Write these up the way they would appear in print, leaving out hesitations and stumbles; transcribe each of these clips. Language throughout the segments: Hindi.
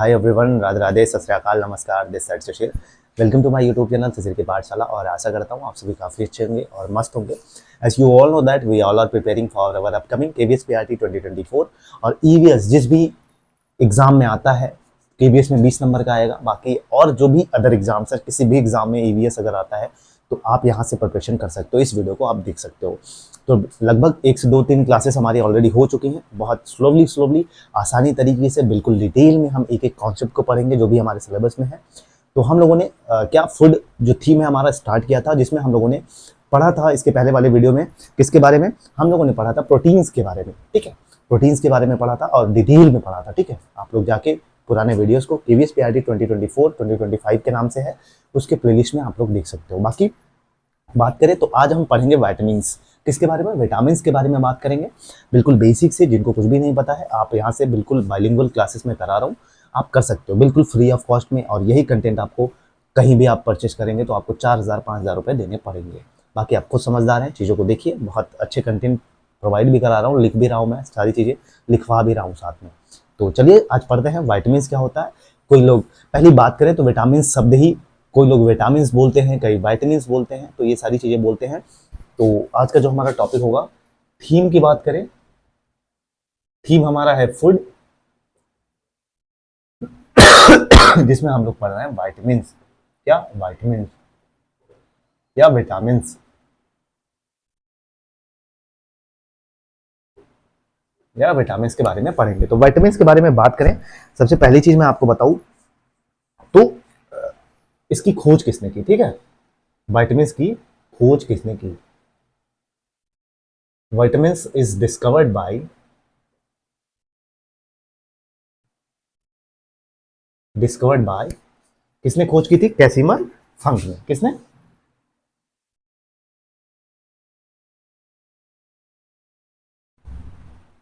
हाय एवरीवन, राधे राधे, सत श्री अकाल, नमस्कार। This side Sushil. Welcome to my YouTube channel Sushil की पाठशाला। और आशा करता हूँ आप सभी काफ़ी अच्छे होंगे और मस्त होंगे। As you all know that we all are preparing for our upcoming KVS PRT 2024 और ईवीएस जिस भी एग्जाम में आता है। केवीएस में 20 नंबर का आएगा, बाकी और जो भी अदर एग्जाम्स है, किसी भी एग्जाम में ईवीएस अगर आता है तो आप यहाँ से प्रिपरेशन कर सकते हो। इस वीडियो को आप देख सकते हो। तो लगभग 1 से 2-3 क्लासेस हमारी ऑलरेडी हो चुकी हैं। बहुत स्लोवली आसानी तरीके से बिल्कुल डिटेल में हम एक एक कॉन्सेप्ट को पढ़ेंगे जो भी हमारे सिलेबस में है। तो हम लोगों ने क्या फूड जो थीम है हमारा स्टार्ट किया था, जिसमें हम लोगों ने पढ़ा था इसके पहले वाले वीडियो में किसके बारे में हम लोगों ने पढ़ा था, प्रोटीन्स के बारे में। ठीक है, प्रोटीन्स के बारे में पढ़ा था और डिटेल में पढ़ा था। ठीक है, आप लोग जाके पुराने वीडियोस को केवीएस पीआरटी 2024 2025 के नाम से है, उसके प्लेलिस्ट में आप लोग देख सकते हो। बाकी बात करें तो आज हम पढ़ेंगे विटामिन्स। किसके बारे में? विटामिन्स के बारे में बात करेंगे। बिल्कुल बेसिक से, जिनको कुछ भी नहीं पता है, आप यहाँ से बिल्कुल बाइलिंगुअल क्लासेस में करा रहा हूँ, आप कर सकते हो बिल्कुल फ्री ऑफ कॉस्ट में। और यही कंटेंट आपको कहीं भी आप परचेज करेंगे तो आपको 4,000-5,000 रुपये देने पड़ेंगे। बाकी आप खुद समझदार हैं, चीज़ों को देखिए। बहुत अच्छे कंटेंट प्रोवाइड भी करा रहा हूँ, लिख भी रहा हूँ, मैं सारी चीज़ें लिखवा भी रहा हूँ साथ में। तो चलिए आज पढ़ते हैं विटामिन्स क्या होता है। कोई लोग पहली बात करें तो विटामिन शब्द ही, कोई लोग विटामिन्स बोलते हैं, कई वाइटामिन्स बोलते हैं, तो ये सारी चीज़ें बोलते हैं। तो आज का जो हमारा टॉपिक होगा, थीम की बात करें, थीम हमारा है फूड, जिसमें हम लोग पढ़ रहे हैं विटामिन्स। क्या? विटामिन्स या विटामिन्स या विटामिन्स के बारे में पढ़ेंगे। तो विटामिन्स के बारे में बात करें, सबसे पहली चीज मैं आपको बताऊं तो इसकी खोज किसने की? ठीक है, विटामिन्स की खोज किसने की? विटामिन्स इज डिस्कवर्ड बाय किसने खोज की थी? कैसिमर फंक ने। किसने?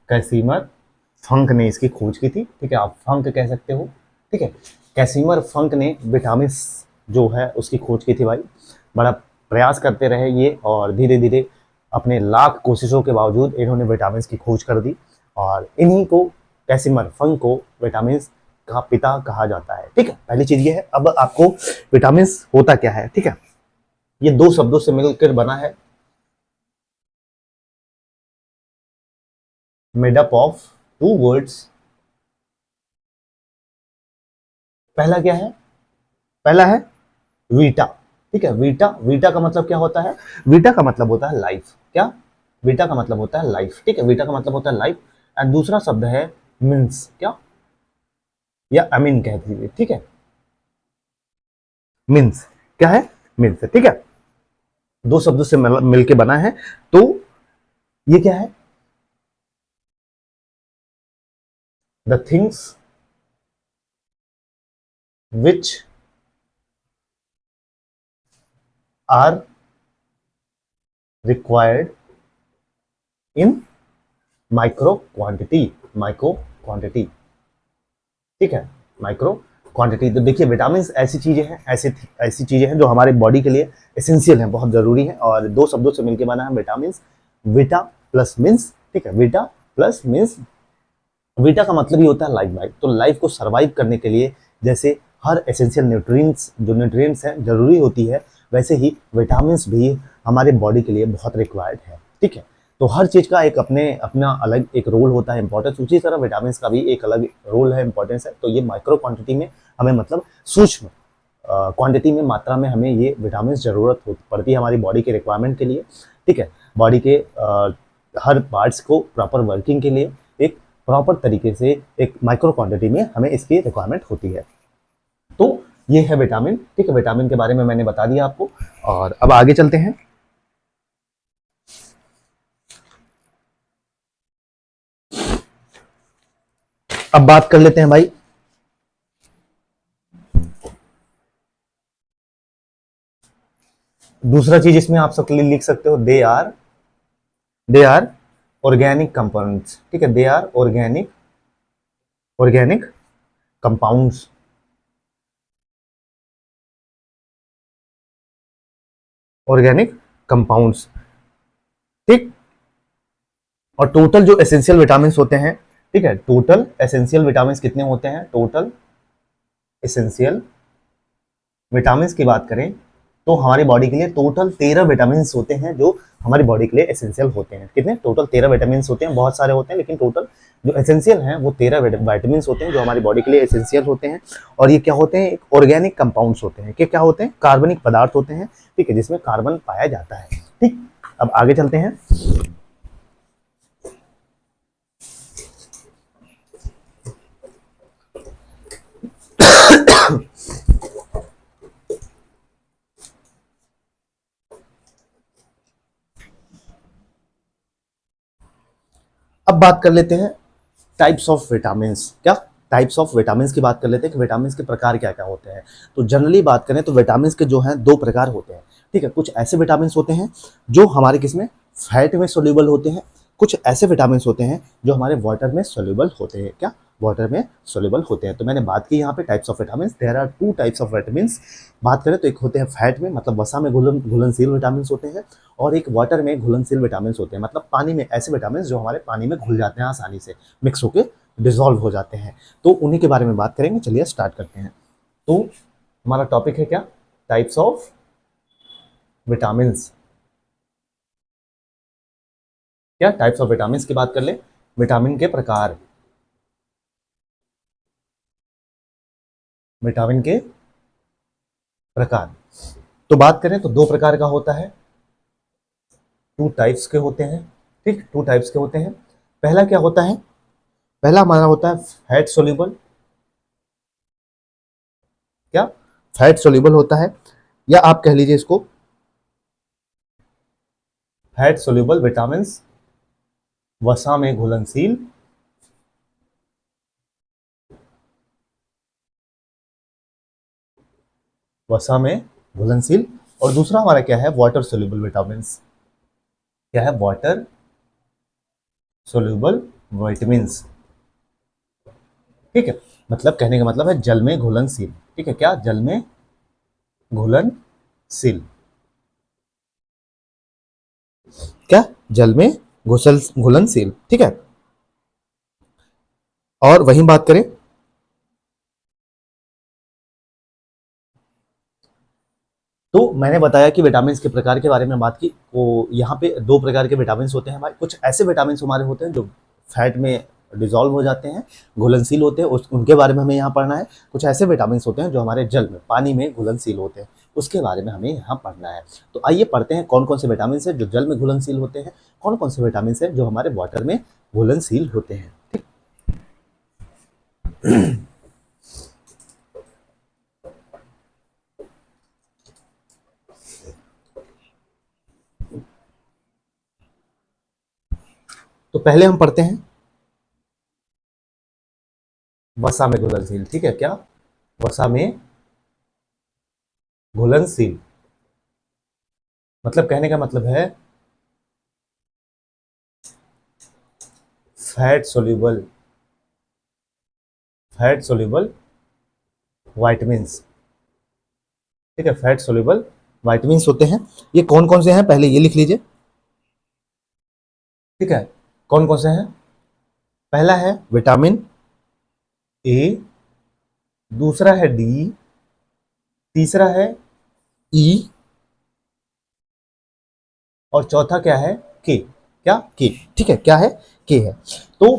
कैसिमर फंक ने इसकी खोज की थी। ठीक है, आप फंक कह सकते हो। ठीक है, कैसिमर फंक ने विटामिन जो है उसकी खोज की थी भाई। बड़ा प्रयास करते रहे ये, और धीरे धीरे अपने लाख कोशिशों के बावजूद इन्होंने विटामिन की खोज कर दी। और इन्हीं को, कैसिमर फंक को, विटामिन का पिता कहा जाता है। ठीक है, पहली चीज ये है। अब आपको विटामिन होता क्या है? ठीक है, ये 2 शब्दों से मिलकर बना है, मेड अप ऑफ 2 वर्ड्स। पहला क्या है? पहला है वीटा। ठीक है, वीटा, वीटा का मतलब क्या होता है? वीटा का मतलब होता है लाइफ। क्या? वीटा का मतलब होता है लाइफ। ठीक है, वीटा का मतलब होता है लाइफ। एंड दूसरा शब्द है मिन्स। क्या? या अमीन कह दीजिए। ठीक है, मिन्स क्या है? मिन्स। ठीक है, 2 शब्दों से मिलके बना है। तो ये क्या है? The things which are required in micro quantity. Micro quantity. ठीक है, माइक्रो क्वांटिटी। तो देखिए, विटामिन ऐसी चीजें हैं, ऐसी चीजें हैं जो हमारे बॉडी के लिए एसेंशियल हैं, बहुत जरूरी है। और 2 शब्दों से मिलकर बना है विटामिन, विटा प्लस मिन्स। ठीक है, विटा प्लस मिन्स। विटा का मतलब ही होता है लाइफ भाई। तो लाइफ को सर्वाइव करने के लिए जैसे हर एसेंशियल न्यूट्रिएंट्स, जो न्यूट्रिएंट्स हैं जरूरी होती है, वैसे ही विटामिन भी हमारे बॉडी के लिए बहुत रिक्वायर्ड है। ठीक है, तो हर चीज का एक अपना अलग एक रोल होता है, इंपॉर्टेंस। उसी तरह विटामिन का भी एक अलग रोल है, इंपॉर्टेंस है। तो ये माइक्रो क्वांटिटी में हमें, मतलब सूक्ष्म क्वांटिटी में, मात्रा में हमें ये विटामिन जरूरत पड़ती है हमारी बॉडी के रिक्वायरमेंट के लिए। ठीक है, बॉडी के हर पार्ट्स को प्रॉपर वर्किंग के लिए एक प्रॉपर तरीके से एक माइक्रो क्वांटिटी में हमें इसकी रिक्वायरमेंट होती है। तो ये है विटामिन। ठीक है, विटामिन के बारे में मैंने बता दिया आपको। और अब आगे चलते हैं। अब बात कर लेते हैं भाई, दूसरा चीज इसमें आप सब लिख सकते हो, दे आर ऑर्गेनिक कंपाउंड्स। ठीक है, they are organic compounds. Organic compounds. ठीक, और टोटल जो एसेंशियल विटामिन होते हैं, ठीक है, टोटल एसेंशियल विटामिन कितने होते हैं? टोटल एसेंशियल विटामिन की बात करें तो हमारी बॉडी के लिए टोटल 13 विटामिन होते हैं जो हमारी बॉडी के लिए एसेंशियल होते हैं। कितने? टोटल 13 विटामिन होते हैं, बहुत सारे होते हैं लेकिन टोटल जो एसेंशियल हैं वो 13 विटामिन होते हैं जो हमारी बॉडी के लिए एसेंशियल होते हैं। और ये क्या होते हैं? एक ऑर्गेनिक कंपाउंड्स होते हैं कि क्या होते हैं? कार्बनिक पदार्थ होते हैं, ठीक है, जिसमें कार्बन पाया जाता है। ठीक, अब आगे चलते हैं। अब बात कर लेते हैं टाइप्स ऑफ विटामिन्स। क्या? टाइप्स ऑफ विटामिन्स की बात कर लेते हैं कि विटामिन्स के प्रकार क्या क्या होते हैं। तो जनरली बात करें तो विटामिन्स के जो हैं दो प्रकार होते हैं, ठीक है। कुछ ऐसे विटामिन्स होते हैं जो हमारे किसमें? फैट में सोल्यूबल होते हैं। कुछ ऐसे विटामिन्स होते हैं जो हमारे वाटर में सोल्यूबल होते हैं। क्या? वाटर में सोल्यूबल होते हैं। तो मैंने बात की यहाँ पे types of vitamins, there are two types of vitamins. बात करें तो एक होते हैं फैट में, मतलब वसा में घुलनशील विटामिन्स होते हैं, और एक वाटर में घुलनशील विटामिन्स होते हैं, मतलब पानी में ऐसे विटामिन्स जो हमारे पानी में घुल जाते हैं, आसानी से मिक्स होकर डिसॉल्व हो जाते हैं। तो उन्हीं के बारे में बात करेंगे। चलिए स्टार्ट करते हैं। तो हमारा टॉपिक है क्या? Types of vitamins. क्या? टाइप्स ऑफ विटामिन्स की बात कर ले। विटामिन के प्रकार, विटामिन के प्रकार। तो बात करें तो दो प्रकार का होता है, टू टाइप्स के होते हैं। ठीक, टू टाइप्स के होते हैं। पहला क्या होता है? पहला हमारा होता है फैट सोल्यूबल। क्या? फैट सोल्यूबल होता है, या आप कह लीजिए इसको फैट सोल्यूबल विटामिन, वसा में घुलनशील वसा में घुलनशील। और दूसरा हमारा क्या है? Water soluble vitamin. क्या है? Water soluble vitamin. ठीक है, मतलब कहने का मतलब है जल में घुलनशील। ठीक है, क्या? जल में घुलनशील। क्या? जल में घुलनशील। ठीक है, और वहीं बात करें तो मैंने बताया कि विटामिन के प्रकार के बारे में बात की। तो यहाँ पे दो प्रकार के विटामिन होते हैं हमारे। कुछ ऐसे विटामिन हमारे होते हैं जो फैट में डिजॉल्व हो जाते हैं, घुलनशील होते हैं, उनके बारे में हमें यहाँ पढ़ना है। कुछ ऐसे विटामिन होते हैं जो हमारे जल में, पानी में घुलनशील होते हैं, उसके बारे में हमें यहाँ पढ़ना है। तो आइए पढ़ते हैं कौन कौन से विटामिन है जो जल में घुलनशील होते हैं, कौन कौन से विटामिन है जो हमारे वाटर में घुलनशील होते हैं। ठीक, तो पहले हम पढ़ते हैं वसा में घुलनशील। ठीक है, क्या? वसा में घुलनशील, मतलब कहने का मतलब है fat soluble, fat soluble vitamins. ठीक है, फैट सोल्यूबल वाइटमिन्स होते हैं। ये कौन कौन से हैं पहले ये लिख लीजिए। ठीक है, कौन कौन से हैं? पहला है विटामिन ए, दूसरा है डी, तीसरा है ई, और चौथा क्या है? के। क्या? के। ठीक है, क्या है? के है। तो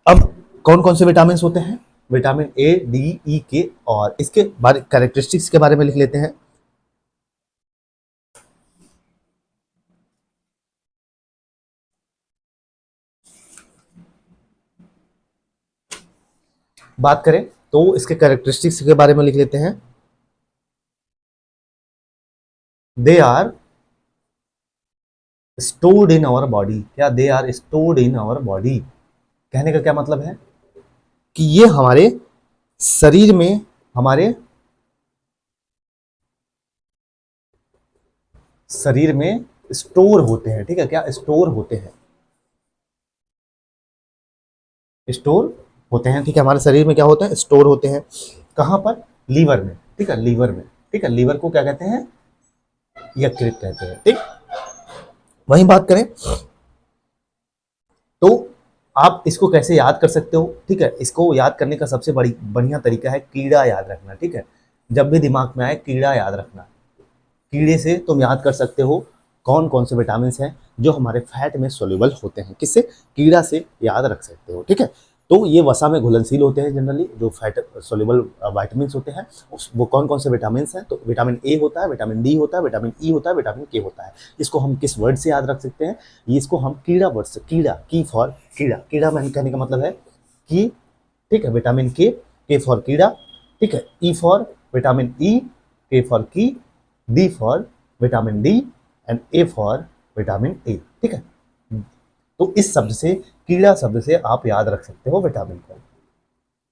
अब कौन कौन से विटामिन होते हैं? विटामिन ए, डी, ई, के, और इसके बारे कैरेक्टरिस्टिक्स के बारे में लिख लेते हैं। बात करें तो इसके कैरेक्टरिस्टिक्स के बारे में लिख लेते हैं। They are stored in our body. क्या? They are stored in our body. कहने का क्या मतलब है कि ये हमारे शरीर में, हमारे शरीर में स्टोर होते हैं। ठीक है, क्या? स्टोर होते हैं, स्टोर होते हैं। ठीक है, हमारे शरीर में क्या होते हैं? स्टोर होते हैं। कहां पर? लीवर में। ठीक है, लीवर में। ठीक है, लीवर को क्या कहते हैं? यकृत कहते हैं। ठीक, वहीं बात करें तो आप इसको कैसे याद कर सकते हो, ठीक है, इसको याद करने का सबसे बड़ी बढ़िया तरीका है कीड़ा याद रखना, ठीक है। जब भी दिमाग में आए कीड़ा याद रखना, कीड़े से तुम याद कर सकते हो कौन कौन से विटामिन हैं जो हमारे फैट में सोल्यूबल होते हैं, किससे, कीड़ा से याद रख सकते हो, ठीक है। तो ये वसा में घुलनशील होते हैं जनरली, जो फैट सोल्यूबल वाइटामिन होते हैं वो कौन कौन से विटामिन हैं, तो विटामिन ए होता है, विटामिन डी होता है, विटामिन ई होता है, विटामिन के होता है। इसको हम किस वर्ड से याद रख सकते हैं, ये इसको हम कीड़ा वर्ड से, कीड़ा की फॉर कीड़ा, कीड़ा में कहने का मतलब है कि, ठीक है, विटामिन के फॉर कीड़ा, ठीक है, ई फॉर विटामिन ई, के फॉर की, D for vitamin D and A for vitamin A, ठीक है। तो इस शब्द से, कीड़ा शब्द से आप याद रख सकते हो विटामिन को,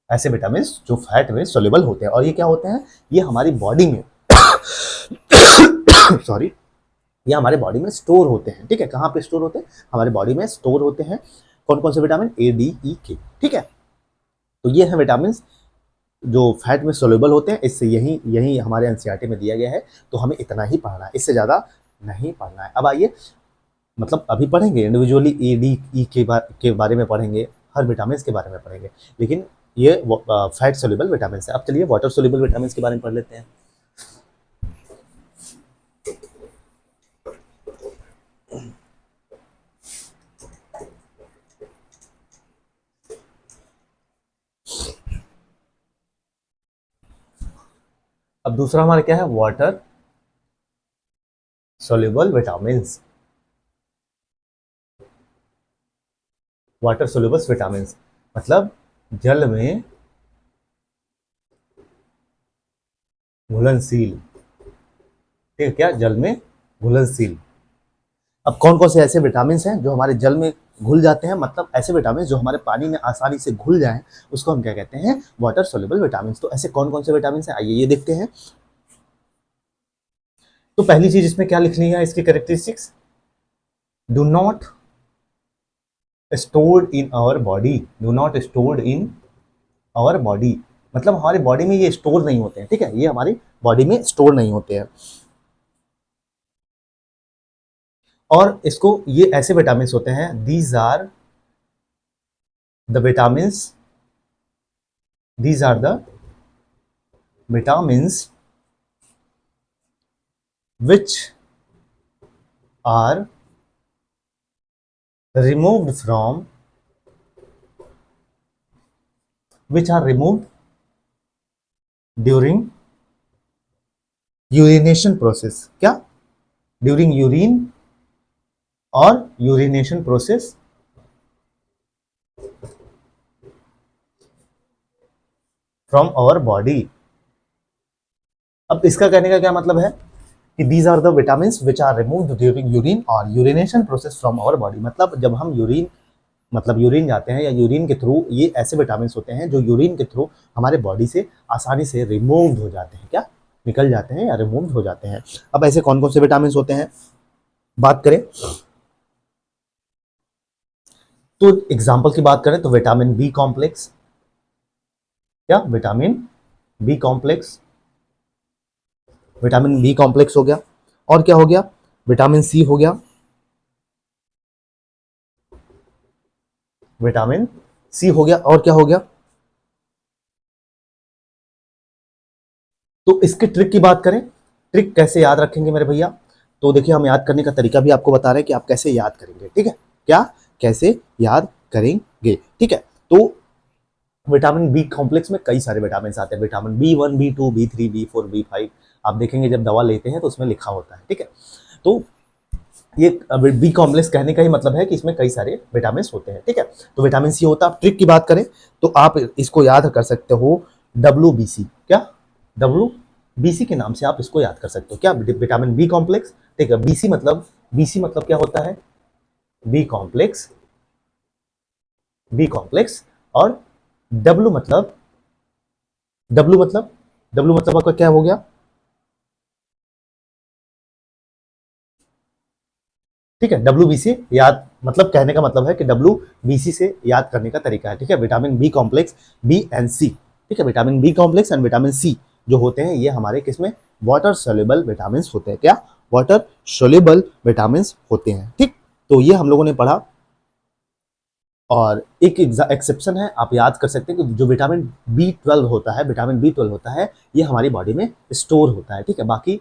ऐसे विटामिन जो फैट में सोल्यूबल होते हैं। और ये क्या होते हैं, ये हमारी बॉडी में सॉरी, ये हमारे बॉडी में स्टोर होते हैं, ठीक है। कहाँ पे स्टोर होते हैं, हमारे बॉडी में स्टोर होते हैं। कौन कौन से विटामिन, ए डी ई के, ठीक है। तो ये है विटामिन जो फैट में सोल्यूबल होते हैं। इससे यही यही हमारे एनसीईआरटी में दिया गया है, तो हमें इतना ही पढ़ना है, इससे ज़्यादा नहीं पढ़ना है। अब आइए, मतलब अभी पढ़ेंगे इंडिविजुअली ए डी ई के बारे में पढ़ेंगे, हर विटामिन के बारे में पढ़ेंगे, लेकिन ये फैट सोल्यूबल विटामिन है। अब चलिए वाटर सोल्यूबल विटामिन के बारे में पढ़ लेते हैं। अब दूसरा हमारा क्या है, water soluble vitamin. Water soluble vitamin मतलब जल में घुलनशील, ठीक है, क्या, जल में घुलनशील। अब कौन कौन से ऐसे विटामिन हैं जो हमारे जल में घुल जाते हैं, मतलब ऐसे विटामिन जो हमारे पानी में आसानी से घुल जाएं, उसको हम क्या कहते हैं, वाटर सोल्यूबल विटामिन। तो ऐसे कौन कौन से विटामिन हैं, आइए ये देखते हैं। तो पहली चीज इसमें क्या लिखनी है, इसकी characteristics, do not stored in our body, do not stored in our body, मतलब हमारी बॉडी में ये स्टोर नहीं होते हैं, ठीक है, ये हमारी बॉडी में स्टोर नहीं होते हैं। और इसको, ये ऐसे विटामिन होते हैं, these are the vitamin, these are the vitamins which are removed from, which are removed during urination process, क्या, during urine और urination process from our body। अब इसका कहने का क्या मतलब है कि these are the vitamins which are removed during urine और urination process from our body, मतलब जब हम यूरिन जाते हैं या यूरिन के थ्रू, ये ऐसे विटामिन होते हैं जो यूरिन के थ्रू हमारे बॉडी से आसानी से रिमूव हो जाते हैं, क्या, निकल जाते हैं या रिमूव हो जाते हैं। अब ऐसे कौन कौन से विटामिन होते हैं, बात करें तो एग्जाम्पल की बात करें तो विटामिन बी कॉम्प्लेक्स, क्या, vitamin B complex, vitamin B complex हो गया। और क्या हो गया, विटामिन सी हो गया, विटामिन सी हो गया। और क्या हो गया, तो इसके ट्रिक की बात करें, ट्रिक कैसे याद रखेंगे मेरे भैया, तो देखिए हम याद करने का तरीका भी आपको बता रहे हैं कि आप कैसे याद करेंगे, ठीक है, क्या, कैसे याद करेंगे, ठीक है। तो विटामिन बी कॉम्प्लेक्स में कई सारे विटामिन आते हैं, vitamin B1 B2 B3 B4 B5, आप देखेंगे जब दवा लेते हैं तो उसमें लिखा होता है, ठीक है। तो ये बी कॉम्प्लेक्स कहने का ही मतलब है कि इसमें कई सारे विटामिन होते हैं, ठीक है। तो विटामिन सी होता है। ट्रिक की बात करें तो आप इसको याद कर सकते हो WBC, क्या, WBC के नाम से आप इसको याद कर सकते हो, क्या, विटामिन बी कॉम्प्लेक्स, ठीक है। BC मतलब क्या होता है, बी कॉम्प्लेक्स, बी कॉम्प्लेक्स। और W मतलब, W मतलब आपका क्या हो गया, ठीक है, WBC याद, मतलब कहने का मतलब है कि WBC से याद करने का तरीका है, ठीक है। Vitamin B complex, B and C, ठीक है, vitamin B complex and vitamin C जो होते हैं ये हमारे किसमें, वाटर सोल्यूबल विटामिन होते हैं, क्या, वाटर सोल्यूबल विटामिन होते हैं, ठीक। तो ये हम लोगों ने पढ़ा। और एक एक्सेप्शन है, आप याद कर सकते हैं कि जो विटामिन B12 होता है, विटामिन B12 होता है, ये हमारी बॉडी में स्टोर होता है, ठीक है, बाकी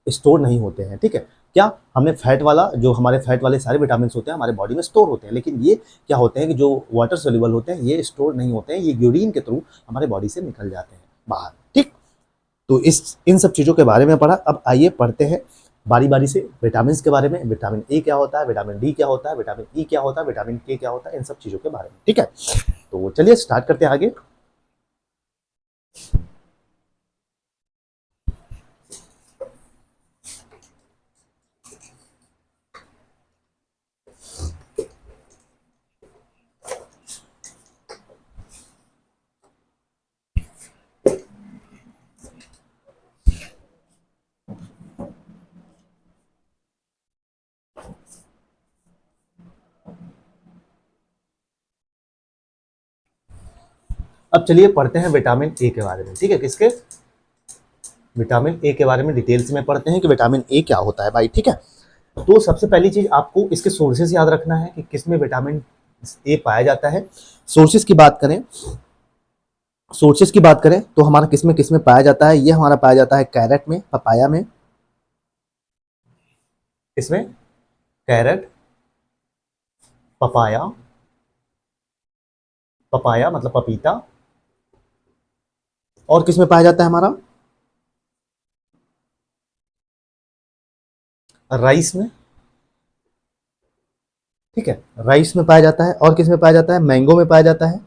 स्टोर नहीं होते हैं, ठीक है। क्या हमें फैट वाला, जो हमारे फैट वाले सारे विटामिन होते हैं हमारे बॉडी में स्टोर होते हैं, लेकिन ये क्या होते हैं कि जो वाटर सोल्यूबल होते हैं ये स्टोर नहीं होते हैं, ये यूरिन के थ्रू हमारे बॉडी से निकल जाते हैं बाहर, ठीक। तो इस इन सब चीज़ों के बारे में पढ़ा। अब आइए पढ़ते हैं बारी बारी से विटामिन के बारे में। विटामिन ए क्या होता है, विटामिन डी क्या होता है, विटामिन ई क्या होता है, विटामिन के क्या होता है, इन सब चीज़ों के बारे में, ठीक है। तो चलिए स्टार्ट करते हैं आगे। अब चलिए पढ़ते हैं विटामिन ए के बारे में, ठीक है। किसके? विटामिन ए के बारे में डिटेल्स में पढ़ते हैं कि विटामिन ए क्या होता है भाई, ठीक है। तो सबसे पहली चीज आपको इसके सोर्सेस याद रखना है कि किसमें विटामिन ए पाया जाता है। सोर्सेस की बात करें, तो हमारा किसमें किसमें पाया जाता है, ये हमारा पाया जाता है कैरेट में, पपाया में। इसमें कैरेट, पपाया, पपाया मतलब पपीता। और किसमें पाया जाता है हमारा? राइस में, ठीक है, राइस में पाया जाता है। और किसमें पाया जाता है? मैंगो में पाया जाता है।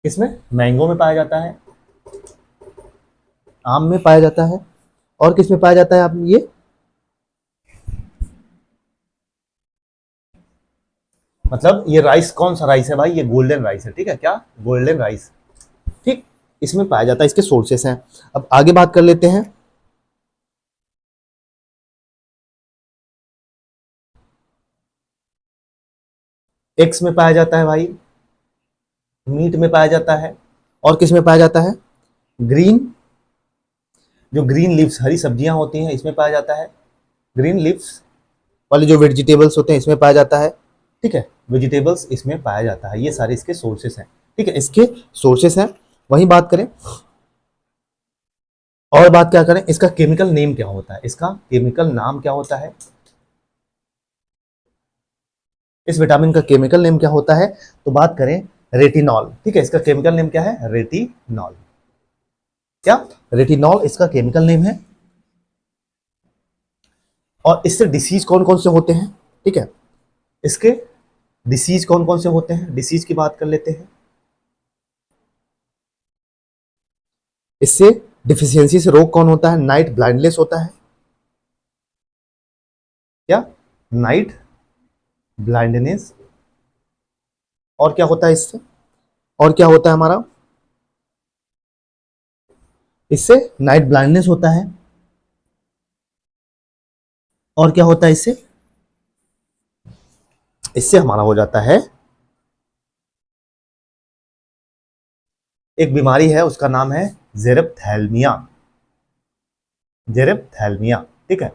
किसमें? मैंगो में पाया जाता है, आम में पाया जाता है। और किसमें पाया जाता है आप ये? मतलब ये राइस कौन सा राइस है भाई? ये गोल्डन राइस है, ठीक है। क्या? गोल्डन राइस, ठीक, इसमें पाया जाता है, इसके सोर्सेस हैं। अब आगे बात कर लेते हैं। एग्स में पाया जाता है भाई, मीट में पाया जाता है। और किस में पाया जाता है? ग्रीन, जो ग्रीन लीव्स हरी सब्जियां होती हैं इसमें पाया जाता है। ग्रीन लीव्स वाले जो वेजिटेबल्स होते हैं इसमें पाया जाता है, ठीक है, वेजिटेबल्स इसमें पाया जाता है। ये सारे इसके सोर्सेस हैं, ठीक है, इसके सोर्सेस हैं। वहीं बात करें और बात क्या करें, इसका केमिकल नेम क्या होता है, इसका केमिकल नाम क्या होता है, इस विटामिन का केमिकल नेम क्या होता है? तो बात करें रेटिनॉल, ठीक है, इसका केमिकल नेम क्या है? रेटिनॉल। क्या? रेटिनॉल इसका केमिकल नेम है। और इससे डिसीज कौन कौन से होते हैं, ठीक है, इसके डिसीज कौन कौन से होते हैं, डिसीज की बात कर लेते हैं। इससे डिफिशियंसी से रोग कौन होता है? नाइट ब्लाइंडनेस होता है। क्या? Night blindness. और क्या होता है इससे? और क्या होता है हमारा? इससे नाइट ब्लाइंडनेस होता है। और क्या होता है इससे? इससे हमारा हो जाता है, एक बीमारी है उसका नाम है जेरेप्थेल्मिया, जेरेप्थेल्मिया, ठीक है।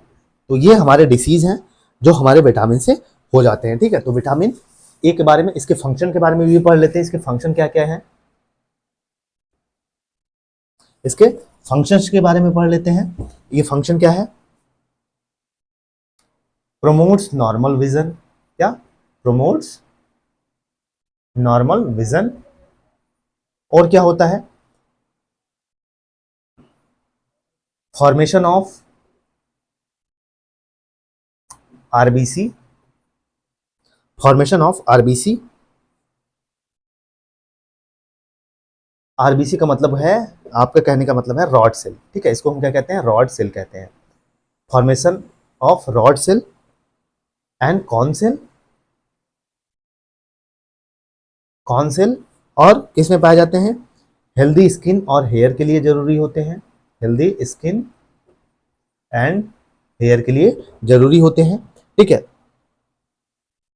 तो ये हमारे डिसीज हैं जो हमारे विटामिन से हो जाते हैं, ठीक है। तो विटामिन ए के बारे में, इसके फंक्शन के बारे में भी पढ़ लेते हैं। इसके फंक्शन क्या क्या है, इसके फंक्शंस के बारे में पढ़ लेते हैं। ये फंक्शन क्या है? Promotes normal vision. क्या? Promotes normal vision. और क्या होता है? Formation of RBC, formation of RBC. RBC का मतलब है, आपका कहने का मतलब है रॉड सेल, ठीक है, इसको हम क्या कहते हैं? रॉड सेल कहते हैं। Formation of rod cell and cone cell, cone cell. और किस में पाए जाते हैं? हेल्दी स्किन और हेयर के लिए जरूरी होते हैं, हेल्दी स्किन एंड हेयर के लिए जरूरी होते हैं, ठीक है।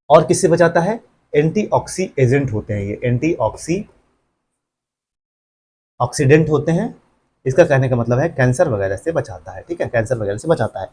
और किससे बचाता है? एंटीऑक्सी एजेंट होते हैं ये, एंटीऑक्सी ऑक्सीडेंट होते हैं। इसका कहने का मतलब है कैंसर वगैरह से बचाता है, ठीक है, कैंसर वगैरह से बचाता है।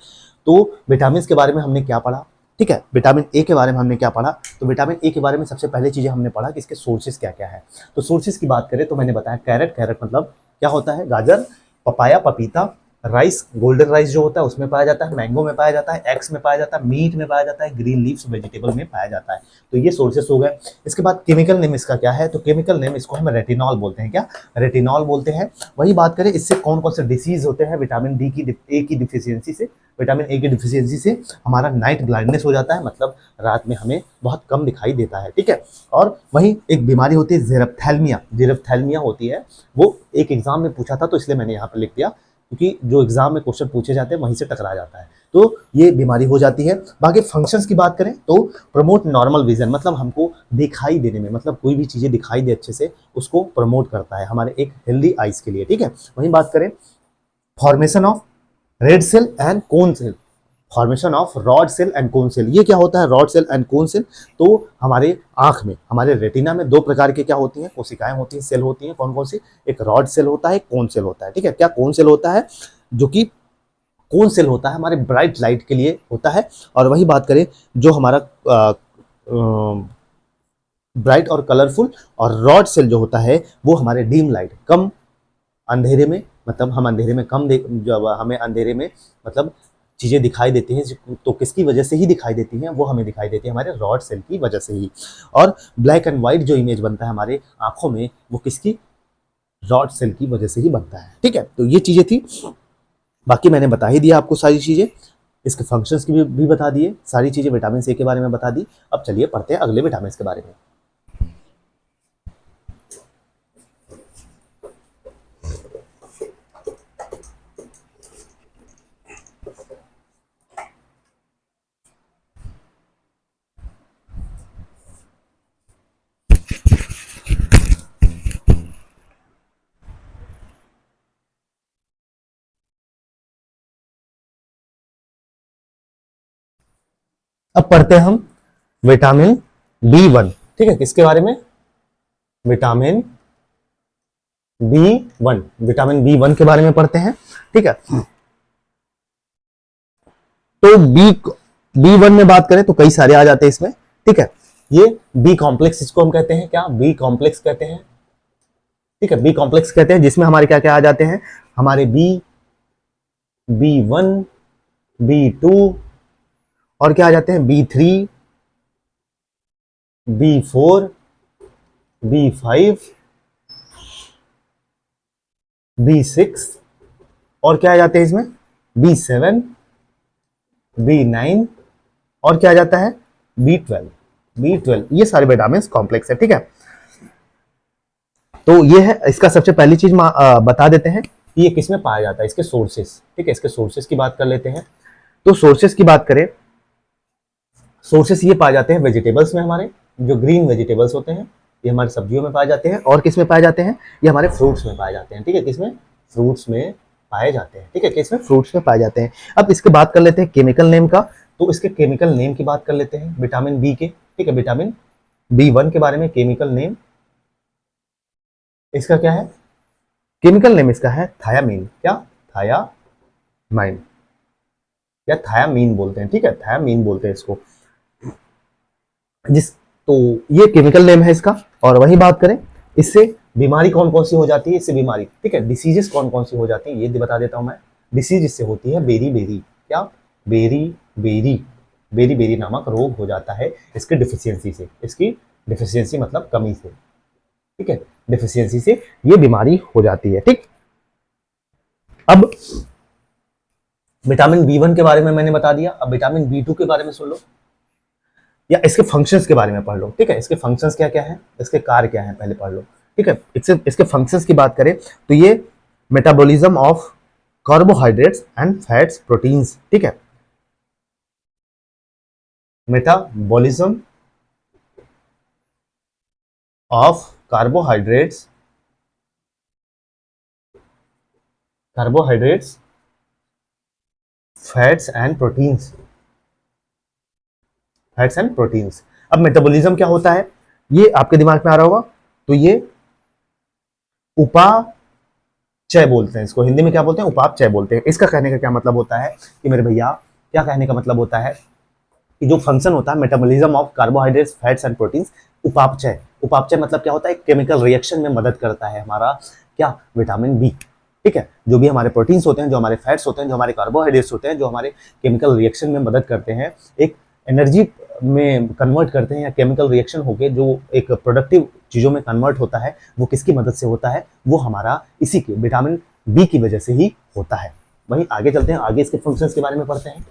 तो विटामिन के बारे में हमने क्या पढ़ा, ठीक है। विटामिन ए के बारे में हमने क्या पढ़ा, तो विटामिन ए के बारे में सबसे पहले चीज़ें हमने पढ़ा कि इसके सोर्सेज क्या क्या है। तो सोर्सेज की बात करें तो मैंने बताया कैरेट, कैरेट मतलब क्या होता है, गाजर, पपाया, पपीता, राइस, गोल्डन राइस जो होता है उसमें पाया जाता है, मैंगो में पाया जाता है, एग्स में पाया जाता है, मीट में पाया जाता है, ग्रीन लीव्स वेजिटेबल में पाया जाता है। तो ये सोर्सेस हो गए। इसके बाद केमिकल नेम इसका क्या है, तो केमिकल नेम इसको हम रेटिनॉल बोलते हैं। क्या रेटिनॉल बोलते हैं। वही बात करें इससे कौन कौन से डिसीज होते हैं, विटामिन डी की ए की डिफिशियंसी से, विटामिन ए की डिफिशियंसी से हमारा नाइट ब्लाइंडनेस हो जाता है, मतलब रात में हमें बहुत कम दिखाई देता है। ठीक है। और वहीं एक बीमारी होती है जेरप्थैल्मिया, जेरप्थैल्मिया होती है, वो एक एग्जाम में पूछा था तो इसलिए मैंने यहाँ पर लिख दिया, क्योंकि जो एग्जाम में क्वेश्चन पूछे जाते हैं वहीं से टकरा जाता है, तो ये बीमारी हो जाती है। बाकी फंक्शंस की बात करें तो प्रमोट नॉर्मल विजन, मतलब हमको दिखाई देने में, मतलब कोई भी चीज़ें दिखाई दे अच्छे से, उसको प्रमोट करता है हमारे एक हेल्दी आइज के लिए। ठीक है। वहीं बात करें formation of red cell and cone cell, formation of rod cell and cone cell, ये क्या होता है rod cell and cone cell, तो हमारे आंख में, हमारे रेटिना में दो प्रकार के क्या होती हैं, कोशिकाएं होती हैं, सेल होती हैं। कौन कौन सी, एक रॉड सेल होता है, एक कोन सेल होता है। ठीक है। क्या कोन सेल होता है, जो कि कोन सेल होता है हमारे ब्राइट लाइट के लिए होता है। और वही बात करें जो हमारा ब्राइट और कलरफुल, और रॉड सेल जो होता है वो हमारे डीम लाइट, कम अंधेरे में, मतलब हम अंधेरे में कम जब हमें अंधेरे में मतलब चीज़ें दिखाई देती हैं तो किसकी वजह से ही दिखाई देती हैं, वो हमें दिखाई देती है हमारे रॉड सेल की वजह से ही। और ब्लैक एंड व्हाइट जो इमेज बनता है हमारे आंखों में, वो किसकी, रॉड सेल की वजह से ही बनता है। ठीक है। तो ये चीज़ें थी, बाकी मैंने बता ही दिया आपको सारी चीज़ें, इसके फंक्शंस की भी बता दिए, सारी चीज़ें विटामिन सी के बारे में बता दी। अब चलिए पढ़ते हैं अगले विटामिन के बारे में। अब पढ़ते हैं हम विटामिन बी 1। ठीक है। किसके बारे में, विटामिन बी 1, विटामिन बी 1 के बारे में पढ़ते हैं। ठीक है। तो बी 1 में बात करें तो कई सारे आ जाते हैं इसमें। ठीक है। ये बी कॉम्प्लेक्स, इसको हम कहते हैं क्या, बी कॉम्प्लेक्स कहते हैं। ठीक है। बी कॉम्प्लेक्स कहते हैं, जिसमें हमारे क्या क्या आ जाते हैं, हमारे बी 1, बी 2, और क्या आ जाते हैं, बी 3, बी 4, बी 5, बी 6, और क्या आ जाते हैं इसमें, बी 7, बी 9, और क्या आ जाता है, बी 12, ये सारे विटामिन कॉम्प्लेक्स है। ठीक है। तो ये है इसका सबसे पहली चीज बता देते हैं कि ये किस में पाया जाता है, इसके सोर्सेस। ठीक है। इसके सोर्सेस की बात कर लेते हैं। तो सोर्सेस की बात करें, सोर्सेस ये पाए जाते हैं वेजिटेबल्स में, हमारे जो ग्रीन वेजिटेबल्स होते हैं ये हमारी सब्जियों में पाए जाते हैं। और किस में पाए जाते हैं, ये हमारे फ्रूट्स में पाए जाते हैं। ठीक है। किसमें, फ्रूट्स में पाए जाते हैं। ठीक है। किसमें, फ्रूट्स में पाए जाते हैं। अब इसके बात कर लेते हैं केमिकल नेम का, तो इसके केमिकल नेम की बात कर लेते हैं विटामिन बी के। ठीक है। विटामिन बी 1 के बारे में केमिकल नेम इसका क्या है, केमिकल नेम इसका है थायामीन। क्या, थायामाइन, या थायामीन बोलते हैं। ठीक है। थायामीन बोलते हैं इसको, जिस तो ये केमिकल नेम है इसका। और वही बात करें इससे बीमारी कौन कौन सी हो जाती है, इससे बीमारी, ठीक है, डिसीजेस कौन कौन सी हो जाती है ये बता देता हूं मैं। डिसीज इससे होती है बेरी बेरी, क्या, बेरी बेरी, बेरी बेरी नामक रोग हो जाता है इसके डिफिशियंसी से, इसकी डिफिशियंसी मतलब कमी से। ठीक है। डिफिशियंसी से ये बीमारी हो जाती है। ठीक। अब विटामिन बी 1 के बारे में मैंने बता दिया, अब विटामिन बी 2 के बारे में सुन लो, या इसके फंक्शंस के बारे में पढ़ लो। ठीक है। इसके फंक्शंस क्या क्या हैं, इसके कार्य क्या हैं, पहले पढ़ लो। ठीक है। इसके फंक्शंस की बात करें तो ये metabolism of carbohydrates and fats proteins. ठीक है। Metabolism of carbohydrates, fats and proteins, fats and proteins. अब मेटाबॉलिज्म क्या होता है ये आपके दिमाग में आ रहा होगा, तो ये उपापचय बोलते हैं इसको, हिंदी में क्या बोलते हैं, उपापचय बोलते हैं। इसका कहने का क्या मतलब होता है कि मेरे भैया, क्या कहने का मतलब होता है कि जो फंक्शन होता है metabolism of carbohydrates, fats and proteins, उपापचय। उपापचय मतलब क्या होता है, केमिकल रिएक्शन में मदद करता है हमारा क्या, विटामिन बी। ठीक है, जो भी हमारे प्रोटीन्स होते हैं, जो हमारे फैट्स होते हैं, जो हमारे कार्बोहाइड्रेट्स होते हैं, जो हमारे केमिकल रिएक्शन में मदद करते हैं, एक एनर्जी में कन्वर्ट करते हैं, या केमिकल रिएक्शन होके जो एक प्रोडक्टिव चीज़ों में कन्वर्ट होता है, वो किसकी मदद से होता है, वो हमारा इसी के विटामिन बी की वजह से ही होता है। वहीं आगे चलते हैं, आगे इसके फंक्शंस के बारे में पढ़ते हैं।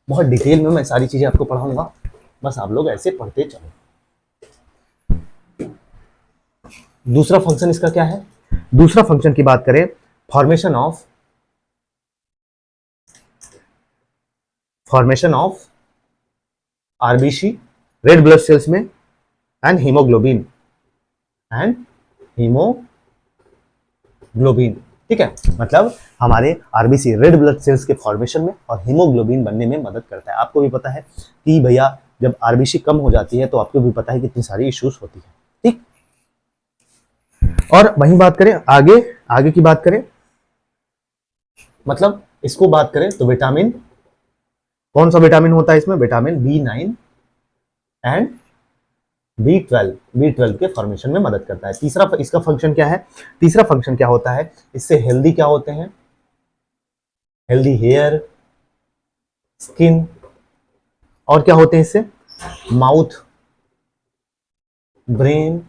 बहुत डिटेल में मैं सारी चीज़ें आपको पढ़ाऊंगा, बस आप लोग ऐसे पढ़ते चलो। दूसरा फंक्शन इसका क्या है, दूसरा फंक्शन की बात करें, formation of RBC, red blood cells में, एंड हीमोग्लोबिन, ठीक है, मतलब हमारे आरबीसी रेड ब्लड सेल्स के फॉर्मेशन में और हीमोग्लोबिन बनने में मदद करता है। आपको भी पता है कि भैया जब आरबीसी कम हो जाती है तो आपको भी पता है कि कितनी सारी इश्यूज होती है। ठीक, और वहीं बात करें आगे की बात करें, मतलब इसको बात करें तो विटामिन, कौन सा विटामिन होता है इसमें, विटामिन B9 एंड B12 के फॉर्मेशन में मदद करता है। तीसरा इसका फंक्शन क्या है, तीसरा फंक्शन क्या होता है, इससे हेल्दी क्या होते हैं, हेल्दी हेयर, स्किन, और क्या होते हैं इससे, माउथ, ब्रेन,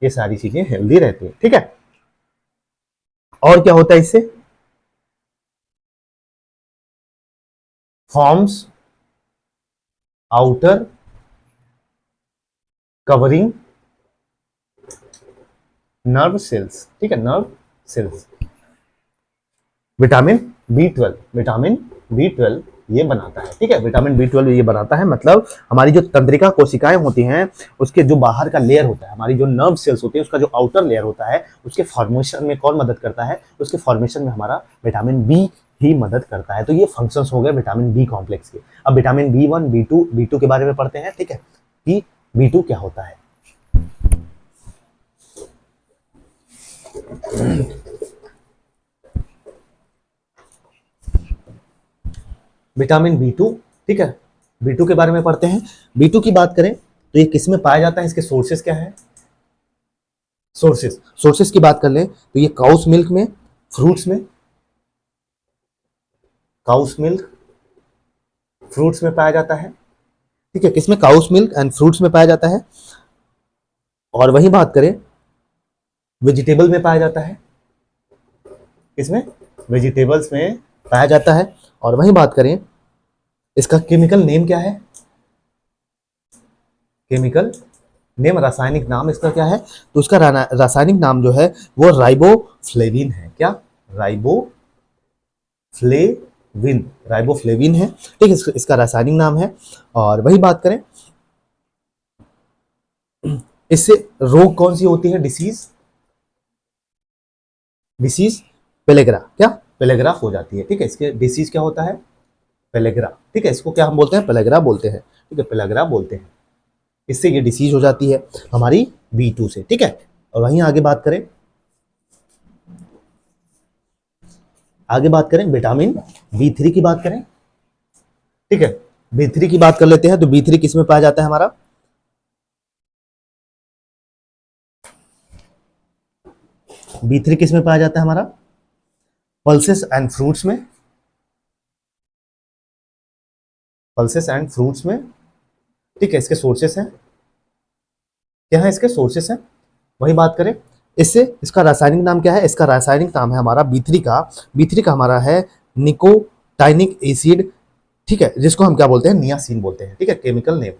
ये सारी चीजें हेल्दी रहती है। ठीक है, और क्या होता है इससे, forms outer covering nerve cells. ठीक है, नर्व सेल्स। विटामिन B12 ये बनाता है। ठीक है, विटामिन B12 ये बनाता है, मतलब हमारी जो तंत्रिका कोशिकाएं होती हैं उसके जो बाहर का लेयर होता है, हमारी जो नर्व सेल्स होती है उसका जो आउटर लेयर होता है, उसके फॉर्मेशन में कौन मदद करता है, उसके फॉर्मेशन में हमारा विटामिन बी ही मदद करता है। तो ये फंक्शंस हो गए विटामिन बी कॉम्प्लेक्स के। अब विटामिन B1, B2 के बारे में पढ़ते हैं। ठीक है, कि B2 क्या होता है। विटामिन B2, ठीक है, B2 के बारे में पढ़ते हैं। B2 की बात करें तो ये किस में पाया जाता है, इसके सोर्सेस क्या है, सोर्सेस की बात कर लें तो ये काउस मिल्क में, फ्रूट्स में, काउस मिल्क फ्रूट्स में पाया जाता है। ठीक है, किसमें, काउस मिल्क एंड फ्रूट्स में पाया जाता है। और वही बात करें वेजिटेबल में पाया जाता है, इसमें वेजिटेबल्स में पाया जाता है। और वही बात करें इसका केमिकल नेम क्या है, केमिकल नेम, रासायनिक नाम इसका क्या है, तो उसका रासायनिक नाम जो है वो राइबोफ्लेविन है। क्या, राइबोफ्लेविन है। ठीक है, इसका रासायनिक नाम है। और वही बात करें इससे रोग कौन सी होती है, डिसीज पेलेग्रा, क्या, पेलेग्रा हो जाती है। ठीक है, इसके डिसीज क्या होता है, पेलेग्रा। ठीक है, इसको क्या हम बोलते हैं, पेलेग्रा बोलते हैं। ठीक है, पेलेग्रा बोलते हैं। इससे ये डिसीज हो जाती है हमारी B2 से। ठीक है, और वहीं आगे बात करें विटामिन B3 की बात करें। ठीक है, B3 की बात कर लेते हैं तो B3 किस में पाया जाता है हमारा, B3 किस में पाया जाता है हमारा, पल्सेस एंड फ्रूट्स में, ठीक है, इसके सोर्सेस हैं, क्या है इसके सोर्सेस हैं। वही बात करें इससे, इसका रासायनिक नाम क्या है, इसका रासायनिक नाम है हमारा B3 का हमारा है निकोटाइनिक एसिड। ठीक है, जिसको हम क्या बोलते हैं, नियासिन बोलते हैं। ठीक है, केमिकल नेम,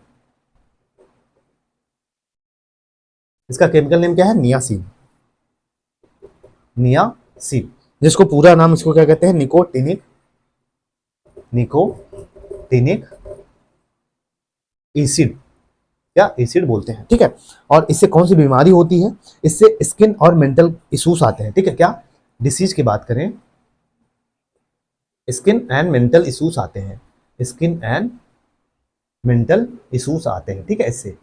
इसका केमिकल नेम क्या है, नियासिन, जिसको पूरा नाम इसको क्या कहते हैं, निकोटिनिक एसिड, क्या, एसिड बोलते हैं। ठीक है, और इससे कौन सी बीमारी होती है, इससे स्किन और मेंटल इश्यूज आते हैं। ठीक है, क्या डिसीज की बात करें, स्किन एंड मेंटल इश्यूज आते हैं, ठीक है, इससे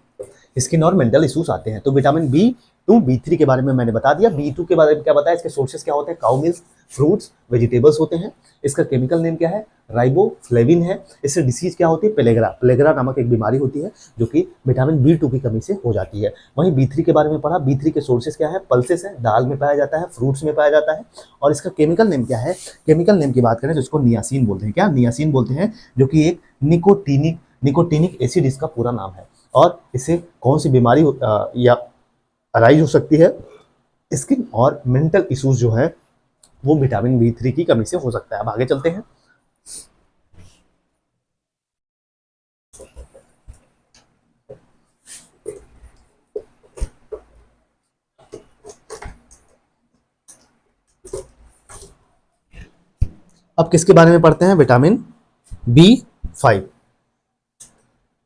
स्किन और मेंटल इश्यूज आते हैं। तो विटामिन B2 B2 B3 के बारे में मैंने बता दिया। B2 के बारे में क्या बताया, इसके सोर्सेज क्या होते हैं, काउ मिल्क, फ्रूट्स, वेजिटेबल्स होते हैं। इसका केमिकल नेम क्या है, राइबोफ्लेविन है। इससे डिसीज क्या होती है, पेलेग्रा, पेलेग्रा नामक एक बीमारी होती है जो कि विटामिन B2 की कमी से हो जाती है। वहीं B3 के बारे में पढ़ा, B3 के सोर्सेज क्या है, पल्सेस है, दाल में पाया जाता है, फ्रूट्स में पाया जाता है। और इसका केमिकल नेम क्या है, केमिकल नेम की बात करें तो इसको नियासिन बोलते हैं। क्या, नियासिन बोलते हैं, जो कि एक निकोटीनिक एसिड इसका पूरा नाम है। और इससे कौन सी बीमारी या अराइज हो सकती है, स्किन और मेंटल इश्यूज जो है वो विटामिन B3 की कमी से हो सकता है। अब आगे चलते हैं। अब किसके बारे में पढ़ते हैं, विटामिन B5।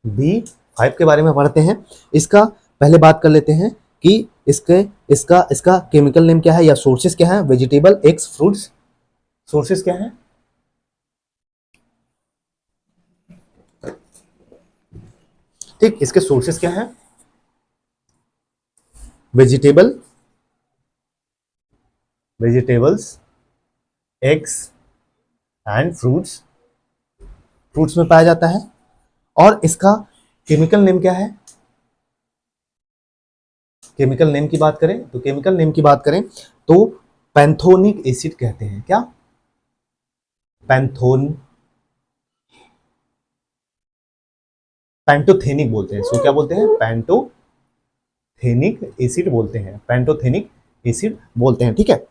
B5 के बारे में पढ़ते हैं। इसका पहले बात कर लेते हैं कि इसका केमिकल नेम क्या है या सोर्सेस क्या है, वेजिटेबल, एग्स, फ्रूट्स। सोर्सेस क्या है, ठीक, इसके सोर्सेस क्या है, vegetables, eggs and fruits, fruits में पाया जाता है। और इसका केमिकल नेम क्या है, केमिकल नेम की बात करें तो पैंथोनिक एसिड कहते हैं। क्या, पैंटोथेनिक बोलते हैं इसको, क्या बोलते हैं, पैंटोथेनिक एसिड बोलते हैं, पैंटोथेनिक एसिड बोलते हैं। ठीक है,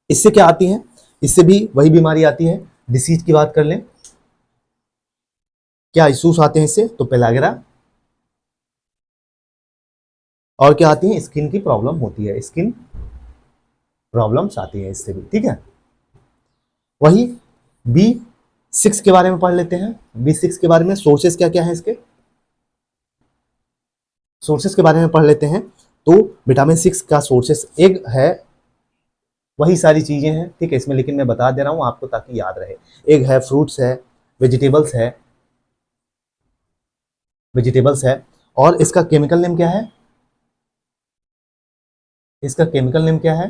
इससे क्या आती है, इससे भी वही बीमारी आती है। डिसीज की बात कर लें, क्या इश्यूज आते हैं इससे, तो पेलाग्रा। और क्या आती है, स्किन की प्रॉब्लम होती है, स्किन प्रॉब्लम्स आती है इससे भी। ठीक है, वही B6 के बारे में पढ़ लेते हैं। B6 के बारे में सोर्सेस क्या क्या है, इसके सोर्सेस के बारे में पढ़ लेते हैं। तो विटामिन 6 का सोर्सेस एग है, वही सारी चीजें हैं। ठीक है, इसमें लेकिन मैं बता दे रहा हूं आपको ताकि याद रहे। एग है, फ्रूट्स है, वेजिटेबल्स है, और इसका केमिकल नेम क्या है, इसका केमिकल नेम क्या है,